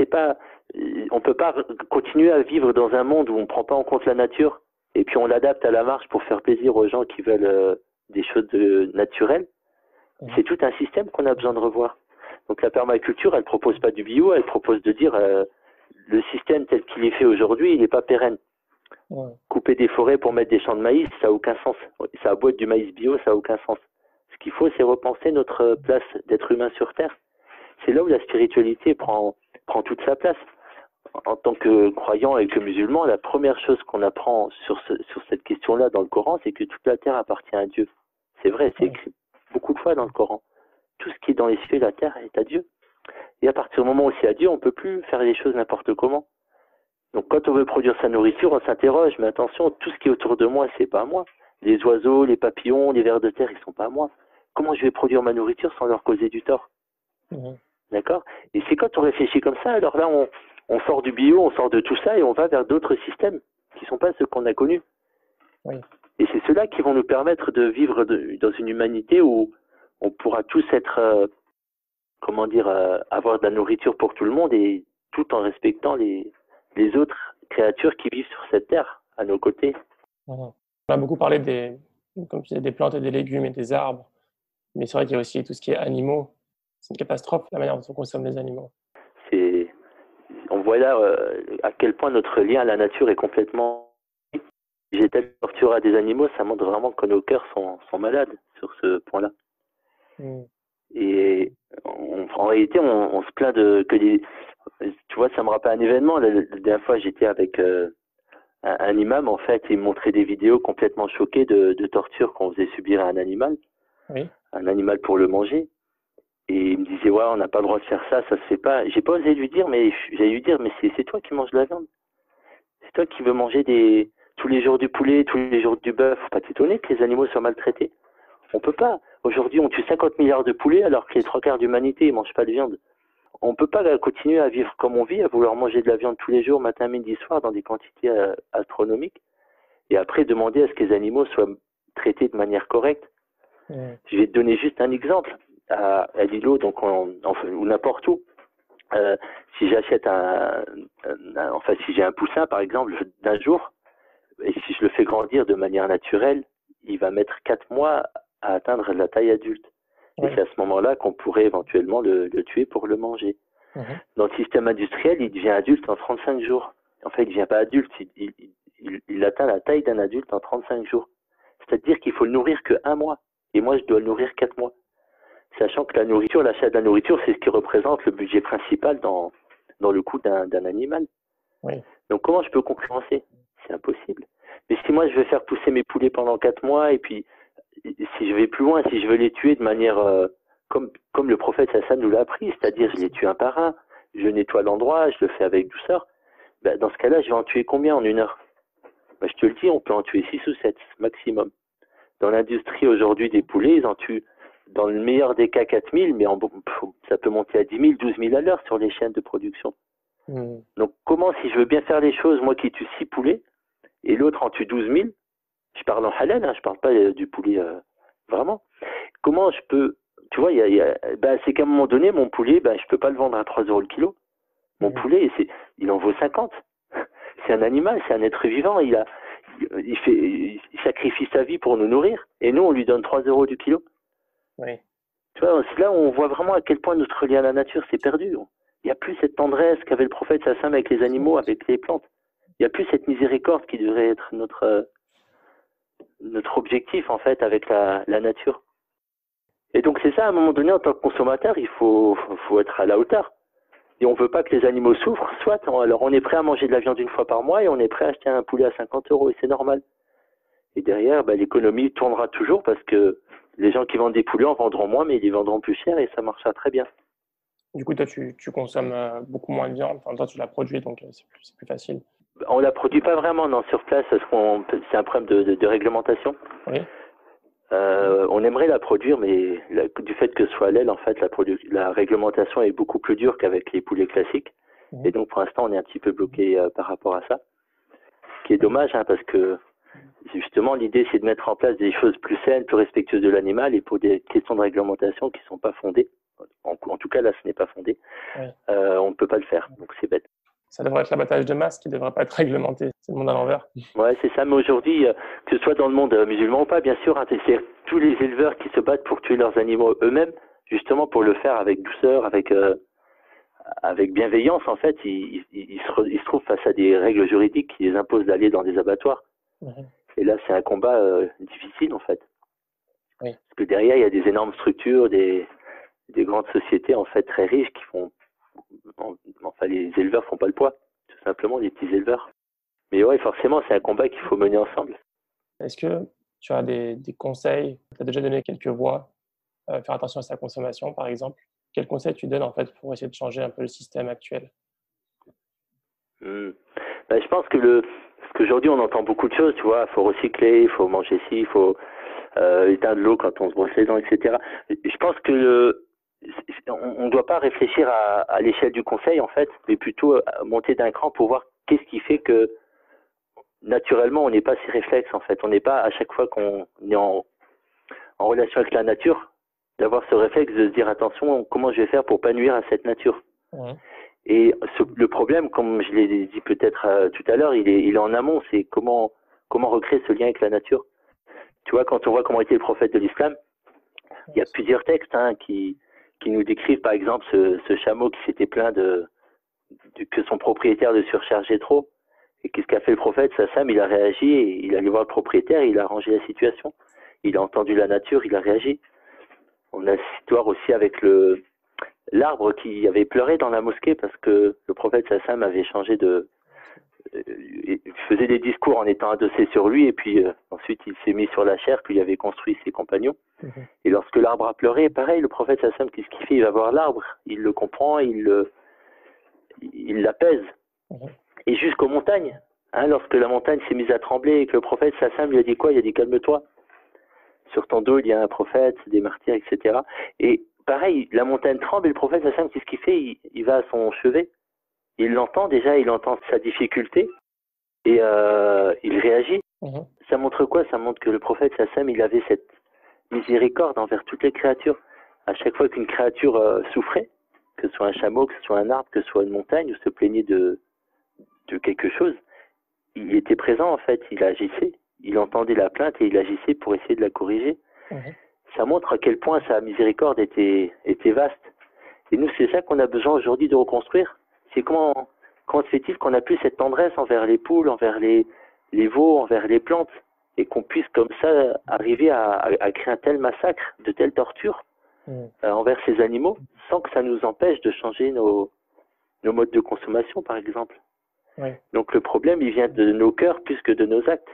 on peut pas continuer à vivre dans un monde où on ne prend pas en compte la nature et puis on l'adapte à la marge pour faire plaisir aux gens qui veulent des choses naturelles. C'est tout un système qu'on a besoin de revoir. Donc la permaculture, elle propose pas du bio, elle propose de dire le système tel qu'il est fait aujourd'hui, il n'est pas pérenne. Couper des forêts pour mettre des champs de maïs, ça n'a aucun sens. Ça a beau être du maïs bio, ça n'a aucun sens. Ce qu'il faut, c'est repenser notre place d'être humain sur Terre. C'est là où la spiritualité prend toute sa place. En tant que croyant et que musulman, la première chose qu'on apprend sur cette question-là dans le Coran, c'est que toute la terre appartient à Dieu. C'est vrai, c'est écrit beaucoup de fois dans le Coran. Tout ce qui est dans les cieux et la terre est à Dieu. Et à partir du moment où c'est à Dieu, on ne peut plus faire les choses n'importe comment. Donc quand on veut produire sa nourriture, on s'interroge, mais attention, tout ce qui est autour de moi, c'est pas à moi. Les oiseaux, les papillons, les vers de terre, ils sont pas à moi. Comment je vais produire ma nourriture sans leur causer du tort? D'accord? Et c'est quand on réfléchit comme ça, alors là, on sort du bio, on sort de tout ça et on va vers d'autres systèmes qui ne sont pas ceux qu'on a connus. Et c'est ceux-là qui vont nous permettre de vivre dans une humanité où on pourra tous être, avoir de la nourriture pour tout le monde et tout en respectant les autres créatures qui vivent sur cette terre, à nos côtés. On a beaucoup parlé comme tu disais, des plantes et des légumes et des arbres, mais c'est vrai qu'il y a aussi tout ce qui est animaux. C'est une catastrophe la manière dont on consomme les animaux. On voit là à quel point notre lien à la nature est complètement... J'ai tellement torturé à des animaux, ça montre vraiment que nos cœurs sont malades sur ce point-là. Et en réalité, on se plaint tu vois, ça me rappelle un événement. La dernière fois, j'étais avec un imam, en fait, il me montrait des vidéos complètement choquées de torture qu'on faisait subir à un animal. Un animal pour le manger. Et il me disait, ouais, on n'a pas le droit de faire ça, ça se fait pas. J'ai pas osé lui dire, mais j'allais lui dire, mais c'est toi qui manges de la viande. C'est toi qui veux manger tous les jours du poulet, tous les jours du bœuf. Faut pas t'étonner que les animaux soient maltraités. On peut pas. Aujourd'hui, on tue 50 milliards de poulets alors que les 3/4 de l'humanité ne mangent pas de viande. On peut pas continuer à vivre comme on vit, à vouloir manger de la viande tous les jours, matin, midi, soir, dans des quantités astronomiques. Et après, demander à ce que les animaux soient traités de manière correcte. Je vais te donner juste un exemple. À l'îlot, donc ou n'importe où, Si j'achète enfin si j'ai un poussin par exemple d'un jour, et si je le fais grandir de manière naturelle, il va mettre 4 mois à atteindre la taille adulte. Oui. Et c'est à ce moment-là qu'on pourrait éventuellement le tuer pour le manger. Dans le système industriel, il devient adulte en 35 jours. En fait, il ne devient pas adulte, il atteint la taille d'un adulte en 35 jours. C'est-à-dire qu'il faut le nourrir que 1 mois. Et moi, je dois le nourrir 4 mois. Sachant que la nourriture, l'achat de la nourriture, c'est ce qui représente le budget principal dans le coût d'un animal. Oui. Donc comment je peux concurrencer? C'est impossible. Mais si moi je veux faire pousser mes poulets pendant 4 mois, et puis si je vais plus loin, si je veux les tuer de manière comme le prophète Hassan nous l'a appris, c'est-à-dire je les tue un par un, je nettoie l'endroit, je le fais avec douceur, ben, dans ce cas-là, je vais en tuer combien en 1 heure? Ben, je te le dis, on peut en tuer 6 ou 7 maximum. Dans l'industrie aujourd'hui des poulets, ils en tuent dans le meilleur des cas 4000, mais ça peut monter à 10 000, 12 000 à l'heure sur les chaînes de production. Donc comment, si je veux bien faire les choses, moi qui tue 6 poulets, et l'autre en tue 12 000, je parle en halal, hein, je parle pas du poulet vraiment, comment je peux, tu vois, c'est qu'à un moment donné, mon poulet, je peux pas le vendre à 3 euros le kilo. Mon poulet, il en vaut 50. C'est un animal, c'est un être vivant, il sacrifie sa vie pour nous nourrir, et nous on lui donne 3 euros du kilo. Oui. Tu vois, c'est là où on voit vraiment à quel point notre lien à la nature s'est perdu. Il n'y a plus cette tendresse qu'avait le prophète Sassam avec les animaux, avec les plantes. Il n'y a plus cette miséricorde qui devrait être notre objectif en fait avec la nature. Et donc c'est ça, à un moment donné, en tant que consommateur, il faut être à la hauteur. Et on ne veut pas que les animaux souffrent, soit alors on est prêt à manger de la viande 1 fois par mois et on est prêt à acheter un poulet à 50 euros et c'est normal. Et derrière, l'économie tournera toujours parce que les gens qui vendent des poulets en vendront moins, mais ils les vendront plus cher et ça marchera très bien. Du coup, toi, tu consommes beaucoup moins de viande. Enfin, toi, tu la produis, donc c'est plus facile. On la produit pas vraiment, non, sur place, parce que c'est un problème de réglementation. Oui. On aimerait la produire, mais du fait que ce soit l'aile, en fait, la réglementation est beaucoup plus dure qu'avec les poulets classiques. Et donc, pour l'instant, on est un petit peu bloqué par rapport à ça. Ce qui est dommage, hein, parce que justement, l'idée, c'est de mettre en place des choses plus saines, plus respectueuses de l'animal, et pour des questions de réglementation qui ne sont pas fondées. En tout cas, là, ce n'est pas fondé. Oui. On ne peut pas le faire, donc c'est bête. Ça devrait être l'abattage de masse qui ne devrait pas être réglementé. C'est le monde à l'envers. Ouais, c'est ça. Mais aujourd'hui, que ce soit dans le monde musulman ou pas, bien sûr, hein, c'est tous les éleveurs qui se battent pour tuer leurs animaux eux-mêmes, justement pour le faire avec douceur, avec bienveillance, en fait, ils se trouvent face à des règles juridiques qui les imposent d'aller dans des abattoirs. Et là, c'est un combat difficile, en fait. Oui. Parce que derrière, il y a des énormes structures, des grandes sociétés, en fait, très riches qui font... Enfin, les éleveurs font pas le poids, tout simplement, les petits éleveurs. Mais ouais, forcément, c'est un combat qu'il faut mener ensemble. Est-ce que tu as des conseils? Tu as déjà donné quelques voies. Faire attention à sa consommation, par exemple. Quels conseils tu donnes, en fait, pour essayer de changer un peu le système actuel? Je pense que parce qu'aujourd'hui, on entend beaucoup de choses, tu vois. Il faut recycler, il faut manger ci, il faut éteindre l'eau quand on se brosse les dents, etc. Je pense que on ne doit pas réfléchir à l'échelle du conseil, en fait, mais plutôt à monter d'un cran pour voir qu'est-ce qui fait que naturellement, on n'est pas ces réflexes, en fait. On n'est pas, à chaque fois qu'on est en relation avec la nature, d'avoir ce réflexe de se dire attention, comment je vais faire pour pas nuire à cette nature. Et le problème, comme je l'ai dit peut-être tout à l'heure, il est en amont, c'est comment recréer ce lien avec la nature. Tu vois, quand on voit comment était le prophète de l'islam, il y a plusieurs textes qui nous décrivent, par exemple, ce chameau qui s'était plaint que son propriétaire le surchargeait trop. Et qu'est-ce qu'a fait le prophète Sassam? Il a réagi, et il allé voir le propriétaire et il a arrangé la situation. Il a entendu la nature, il a réagi. On a cette histoire aussi avec l'arbre qui avait pleuré dans la mosquée parce que le prophète Sassam avait changé il faisait des discours en étant adossé sur lui et puis ensuite il s'est mis sur la chair que lui avaient construit ses compagnons. Et lorsque l'arbre a pleuré, pareil, le prophète Sassam, qu'est-ce qu'il fait? Il va voir l'arbre, il le comprend, il l'apaise. Et jusqu'aux montagnes, hein, lorsque la montagne s'est mise à trembler et que le prophète Sassam lui a dit quoi? Il a dit calme-toi. Sur ton dos, il y a un prophète, des martyrs, etc. Et pareil, la montagne tremble et le prophète Sassam, qu'est-ce qu'il fait? Il va à son chevet. Il l'entend déjà, il entend sa difficulté et il réagit. Ça montre quoi? Ça montre que le prophète Sassam, il avait cette miséricorde envers toutes les créatures. À chaque fois qu'une créature souffrait, que ce soit un chameau, que ce soit un arbre, que ce soit une montagne, ou se plaignait de quelque chose, il était présent en fait, il agissait, il entendait la plainte et il agissait pour essayer de la corriger. Ça montre à quel point sa miséricorde était vaste. Et nous, c'est ça qu'on a besoin aujourd'hui de reconstruire. C'est comment se fait-il qu'on a plus cette tendresse envers les poules, envers les veaux, envers les plantes, et qu'on puisse comme ça arriver à créer un tel massacre, de telles tortures envers ces animaux, sans que ça nous empêche de changer nos modes de consommation, par exemple. Oui. Donc le problème, il vient de nos cœurs plus que de nos actes.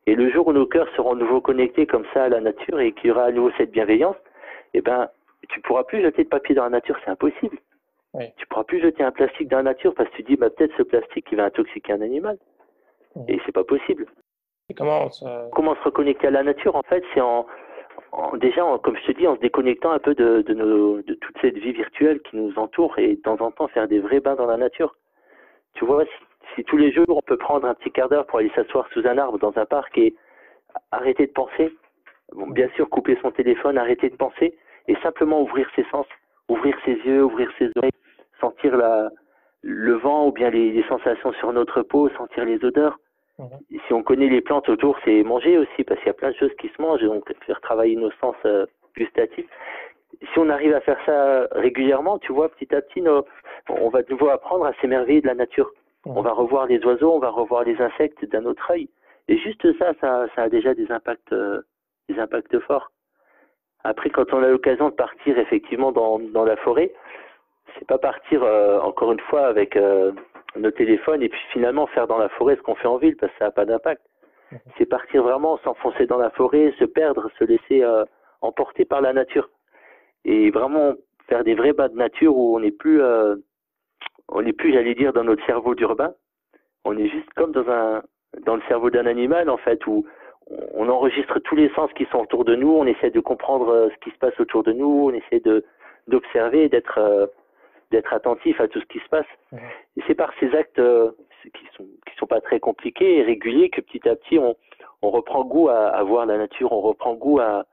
Et le jour où nos cœurs seront de nouveau connectés comme ça à la nature et qu'il y aura à nouveau cette bienveillance, eh ben, tu pourras plus jeter de papier dans la nature, c'est impossible. Oui. Tu pourras plus jeter un plastique dans la nature parce que tu dis, bah, peut-être ce plastique, il va intoxiquer un animal. Et c'est pas possible. Et comment se reconnecter à la nature, en fait, c'est déjà, comme je te dis, en se déconnectant un peu de toute cette vie virtuelle qui nous entoure et de temps en temps faire des vrais bains dans la nature. Tu vois, si tous les jours on peut prendre un petit quart d'heure pour aller s'asseoir sous un arbre dans un parc et arrêter de penser, bon, bien sûr couper son téléphone, arrêter de penser et simplement ouvrir ses sens, ouvrir ses yeux, ouvrir ses oreilles, sentir le vent ou bien les sensations sur notre peau, sentir les odeurs. Et si on connaît les plantes autour, c'est manger aussi parce qu'il y a plein de choses qui se mangent, donc faire travailler nos sens gustatifs. Si on arrive à faire ça régulièrement, tu vois, petit à petit, on va de nouveau apprendre à s'émerveiller de la nature. On va revoir les oiseaux, on va revoir les insectes d'un autre œil. Et juste ça a déjà des impacts forts. Après, quand on a l'occasion de partir effectivement dans la forêt, c'est pas partir encore une fois avec nos téléphones et puis finalement faire dans la forêt ce qu'on fait en ville parce que ça n'a pas d'impact. C'est partir vraiment, s'enfoncer dans la forêt, se perdre, se laisser emporter par la nature. Et vraiment faire des vrais bas de nature où on n'est plus, j'allais dire, dans notre cerveau d'urbain. On est juste comme dans le cerveau d'un animal, en fait, où on enregistre tous les sens qui sont autour de nous, on essaie de comprendre ce qui se passe autour de nous, on essaie d'observer, d'être attentif à tout ce qui se passe. Et c'est par ces actes qui sont pas très compliqués et réguliers que petit à petit on reprend goût à voir la nature, on reprend goût à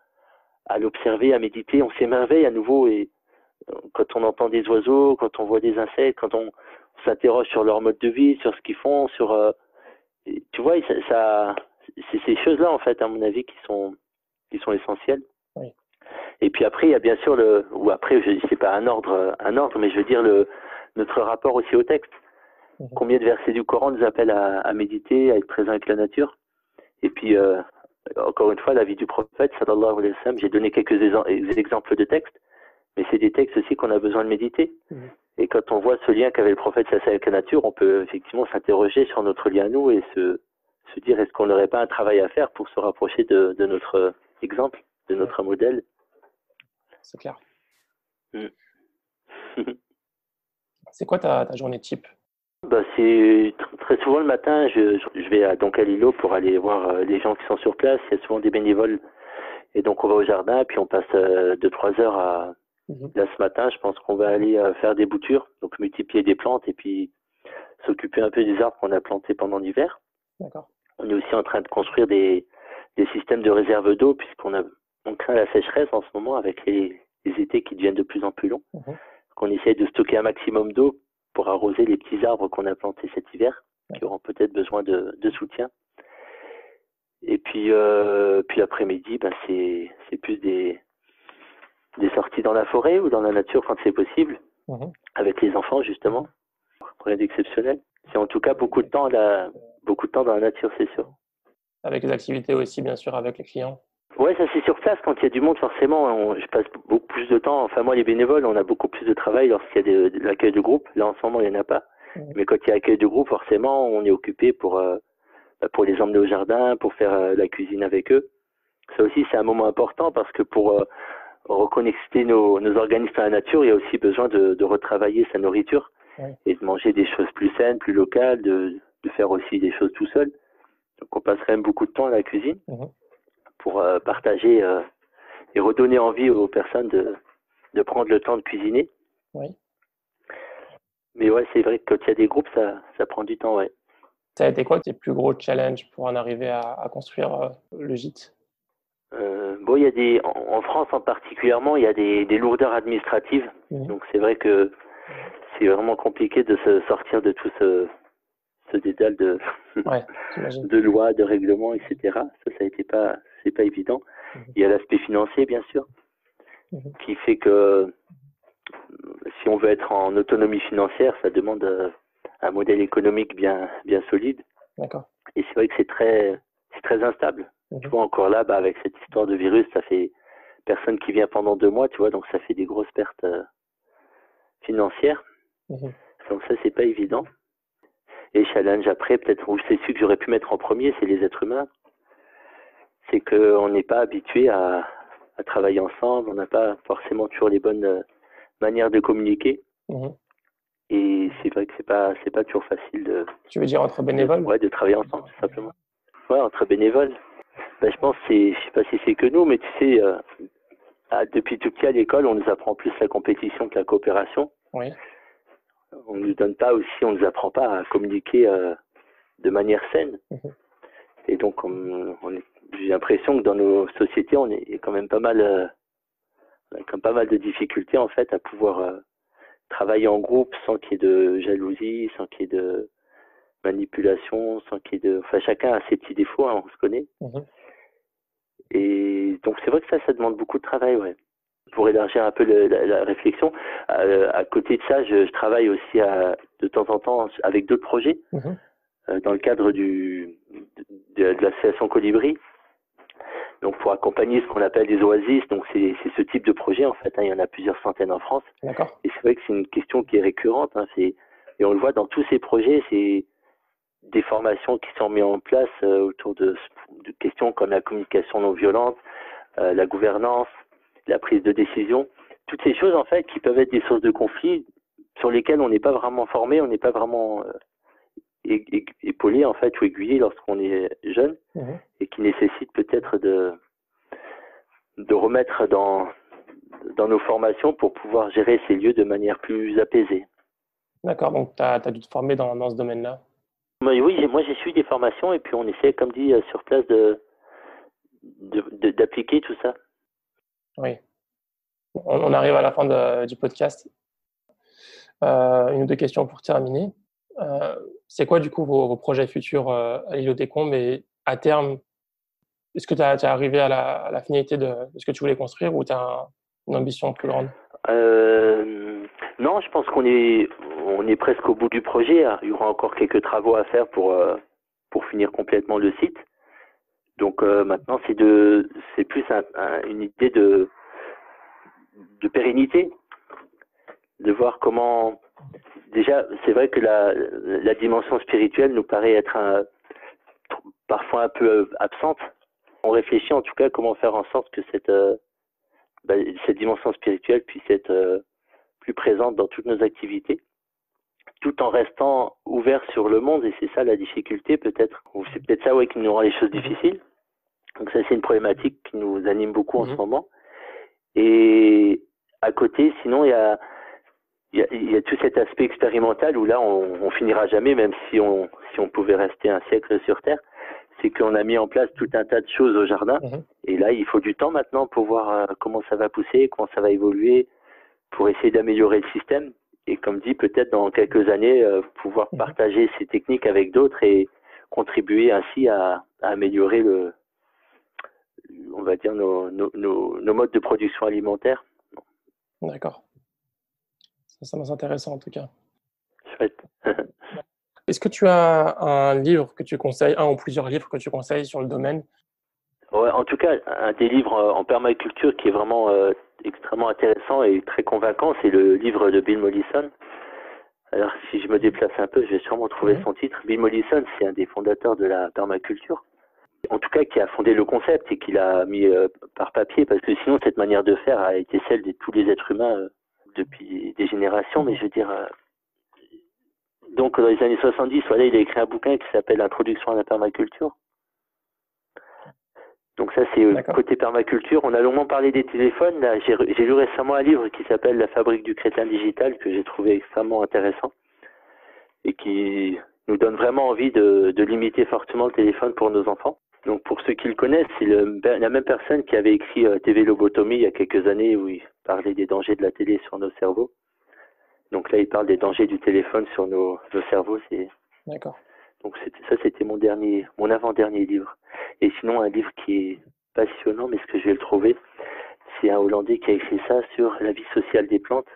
l'observer, à méditer, on s'émerveille à nouveau. Et quand on entend des oiseaux, quand on voit des insectes, quand on s'interroge sur leur mode de vie, sur ce qu'ils font, tu vois, c'est ces choses-là en fait, à mon avis, qui sont essentielles. Oui. Et puis après, il y a bien sûr c'est pas un ordre, mais je veux dire notre rapport aussi au texte. Combien de versets du Coran nous appellent à méditer, à être présent avec la nature. Et puis, encore une fois, la vie du prophète, sallallahu alayhi wa sallam, j'ai donné quelques exemples de textes, mais c'est des textes aussi qu'on a besoin de méditer. Et quand on voit ce lien qu'avait le prophète avec la nature, on peut effectivement s'interroger sur notre lien à nous et se dire est-ce qu'on n'aurait pas un travail à faire pour se rapprocher de notre exemple, de notre modèle. C'est clair. C'est quoi ta journée type? C'est très souvent le matin, je vais donc à l'îlot pour aller voir les gens qui sont sur place. Il y a souvent des bénévoles. Et donc on va au jardin, puis on passe 2-3 heures là ce matin, je pense qu'on va aller faire des boutures, donc multiplier des plantes et puis s'occuper un peu des arbres qu'on a plantés pendant l'hiver. D'accord. On est aussi en train de construire des systèmes de réserve d'eau puisqu'on craint la sécheresse en ce moment avec les étés qui deviennent de plus en plus longs. Donc on essaie de stocker un maximum d'eau pour arroser les petits arbres qu'on a plantés cet hiver, qui auront peut-être besoin de soutien. Et puis l'après-midi, c'est plus des sorties dans la forêt ou dans la nature quand c'est possible, avec les enfants justement. Rien d'exceptionnel. C'est en tout cas beaucoup de temps dans la nature, c'est sûr. Avec les activités aussi, bien sûr, avec les clients. Ouais, ça c'est sur place. Quand il y a du monde, forcément, je passe beaucoup plus de temps. Enfin, moi, les bénévoles, on a beaucoup plus de travail lorsqu'il y a de l'accueil de groupe. Là, en ce moment, il n'y en a pas. Mais quand il y a accueil de groupe, forcément, on est occupé pour les emmener au jardin, pour faire la cuisine avec eux. Ça aussi, c'est un moment important parce que pour reconnecter nos organismes à la nature, il y a aussi besoin de retravailler sa nourriture et de manger des choses plus saines, plus locales, de faire aussi des choses tout seul. Donc, on passe quand même beaucoup de temps à la cuisine. Pour partager et redonner envie aux personnes de prendre le temps de cuisiner. Oui. Mais ouais, c'est vrai que quand il y a des groupes, ça prend du temps, ouais. Ça a été quoi tes plus gros challenges pour en arriver à construire le gîte? Bon, il y a en France en particulièrement, il y a des lourdeurs administratives. Donc c'est vrai que c'est vraiment compliqué de se sortir de tout ce dédale de, Ouais, de lois, de règlements, etc. Ça a été pas, c'est pas évident. Il y a l'aspect financier, bien sûr, qui fait que si on veut être en autonomie financière, ça demande un modèle économique bien solide. D'accord. Et c'est vrai que c'est très instable. Tu vois, encore là, avec cette histoire de virus, ça fait personne qui vient pendant 2 mois, tu vois, donc ça fait des grosses pertes financières. Donc ça, c'est pas évident. Et challenge après, peut-être, ou c'est celui que j'aurais pu mettre en premier, c'est les êtres humains. C'est qu'on n'est pas habitué à travailler ensemble, on n'a pas forcément toujours les bonnes manières de communiquer. Et c'est vrai que c'est pas toujours facile de... Tu veux dire entre bénévoles? De travailler ensemble, tout simplement. Ouais, entre bénévoles. Je pense que je sais pas si c'est que nous, mais tu sais, depuis tout petit à l'école, on nous apprend plus la compétition que la coopération. Oui. On nous donne pas aussi, on nous apprend pas à communiquer de manière saine. Et donc, j'ai l'impression que dans nos sociétés, on est quand même pas mal de difficultés en fait à pouvoir travailler en groupe sans qu'il y ait de jalousie, sans qu'il y ait de manipulation, sans qu'il y ait de... Enfin, chacun a ses petits défauts, hein, on se connaît. Et donc, c'est vrai que ça demande beaucoup de travail, ouais. Pour élargir un peu la réflexion, à côté de ça, je travaille aussi de temps en temps avec d'autres projets dans le cadre de l'association Colibri. Donc, pour accompagner ce qu'on appelle des oasis, donc c'est ce type de projet en fait. Il y en a plusieurs centaines en France. D'accord. Et c'est vrai que c'est une question qui est récurrente. Et on le voit dans tous ces projets, c'est des formations qui sont mises en place autour de questions comme la communication non violente, la gouvernance, la prise de décision. Toutes ces choses en fait qui peuvent être des sources de conflits sur lesquelles on n'est pas vraiment formé, on n'est pas vraiment épaulé en fait ou aiguillé lorsqu'on est jeune et qui nécessite peut-être de remettre dans nos formations pour pouvoir gérer ces lieux de manière plus apaisée. D'accord, donc tu as dû te former dans ce domaine-là. Oui, moi j'ai suivi des formations et puis on essaie, comme dit, sur place d'appliquer tout ça. Oui. On arrive à la fin du podcast. Une ou deux questions pour terminer. C'est quoi du coup vos projets futurs à l'îlot des Combes et à terme, est-ce que tu es arrivé à la finalité de ce que tu voulais construire ou tu as une ambition plus grande? Non, je pense qu'on est presque au bout du projet. Il y aura encore quelques travaux à faire pour finir complètement le site. Donc maintenant, c'est plus une idée de pérennité, de voir comment. Déjà, c'est vrai que la dimension spirituelle nous paraît être parfois un peu absente. On réfléchit en tout cas comment faire en sorte que cette dimension spirituelle puisse être plus présente dans toutes nos activités, tout en restant ouvert sur le monde, et c'est ça la difficulté peut-être, ou c'est peut-être ça qui nous rend les choses difficiles. Donc ça, c'est une problématique qui nous anime beaucoup en ce moment. Et à côté, sinon, il y a tout cet aspect expérimental où là, on finira jamais, même si on pouvait rester un siècle sur Terre. C'est qu'on a mis en place tout un tas de choses au jardin. Et là, il faut du temps maintenant pour voir comment ça va pousser, comment ça va évoluer, pour essayer d'améliorer le système. Et comme dit, peut-être dans quelques années, pouvoir partager ces techniques avec d'autres et contribuer ainsi à améliorer on va dire nos modes de production alimentaire. D'accord. Ça semble intéressant en tout cas. Chouette. Est-ce que tu as un livre que tu conseilles, un ou plusieurs livres que tu conseilles sur le domaine? Ouais, en tout cas, un des livres en permaculture qui est vraiment extrêmement intéressant et très convaincant, c'est le livre de Bill Mollison. Alors, si je me déplace un peu, je vais sûrement trouver son titre. Bill Mollison, c'est un des fondateurs de la permaculture. En tout cas, qui a fondé le concept et qui l'a mis par papier, parce que sinon, cette manière de faire a été celle de tous les êtres humains depuis des générations. Mais je veux dire, donc dans les années 70, voilà, il a écrit un bouquin qui s'appelle Introduction à la permaculture. Donc ça, c'est côté permaculture. On a longuement parlé des téléphones. Là, j'ai lu récemment un livre qui s'appelle La fabrique du crétin digital, que j'ai trouvé extrêmement intéressant et qui nous donne vraiment envie de limiter fortement le téléphone pour nos enfants. Donc pour ceux qui le connaissent, c'est la même personne qui avait écrit TV Lobotomie il y a quelques années, où il parlait des dangers de la télé sur nos cerveaux. Donc là, il parle des dangers du téléphone sur nos cerveaux. D'accord. Donc c'était mon avant-dernier livre. Et sinon, un livre qui est passionnant, mais est-ce que je vais le trouver? C'est un Hollandais qui a écrit ça sur la vie sociale des plantes.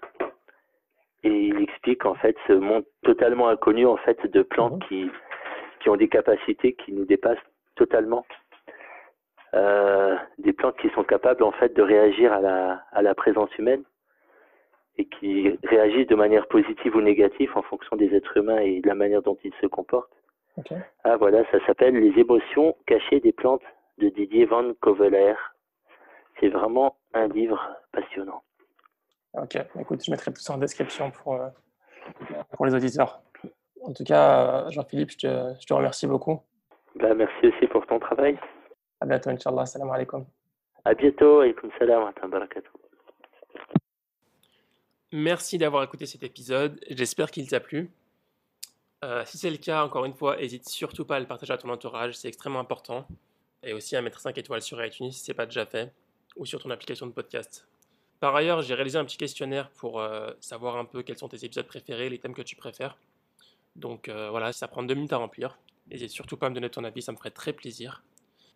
Et il explique en fait ce monde totalement inconnu en fait de plantes qui ont des capacités qui nous dépassent totalement. Des plantes qui sont capables en fait de réagir à la présence humaine et qui réagissent de manière positive ou négative en fonction des êtres humains et de la manière dont ils se comportent. Okay. Ah voilà, ça s'appelle Les émotions cachées des plantes de Didier Van Coveler. C'est vraiment un livre passionnant. Ok, écoute, je mettrai tout ça en description pour les auditeurs. En tout cas, Jean-Philippe, je te remercie beaucoup. Bah, merci aussi pour ton travail. À bientôt, Inch'Allah. Salam alaikum. À bientôt. Alaykoum salam wa barakatuh. Merci d'avoir écouté cet épisode. J'espère qu'il t'a plu. Si c'est le cas, encore une fois, n'hésite surtout pas à le partager à ton entourage, c'est extrêmement important. Et aussi à mettre 5 étoiles sur iTunes si ce n'est pas déjà fait, ou sur ton application de podcast. Par ailleurs, j'ai réalisé un petit questionnaire pour savoir un peu quels sont tes épisodes préférés, les thèmes que tu préfères. Donc voilà, ça prend 2 minutes à remplir. N'hésite surtout pas à me donner ton avis, ça me ferait très plaisir.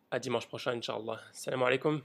À dimanche prochain, Inch'Allah. Salam alaikum.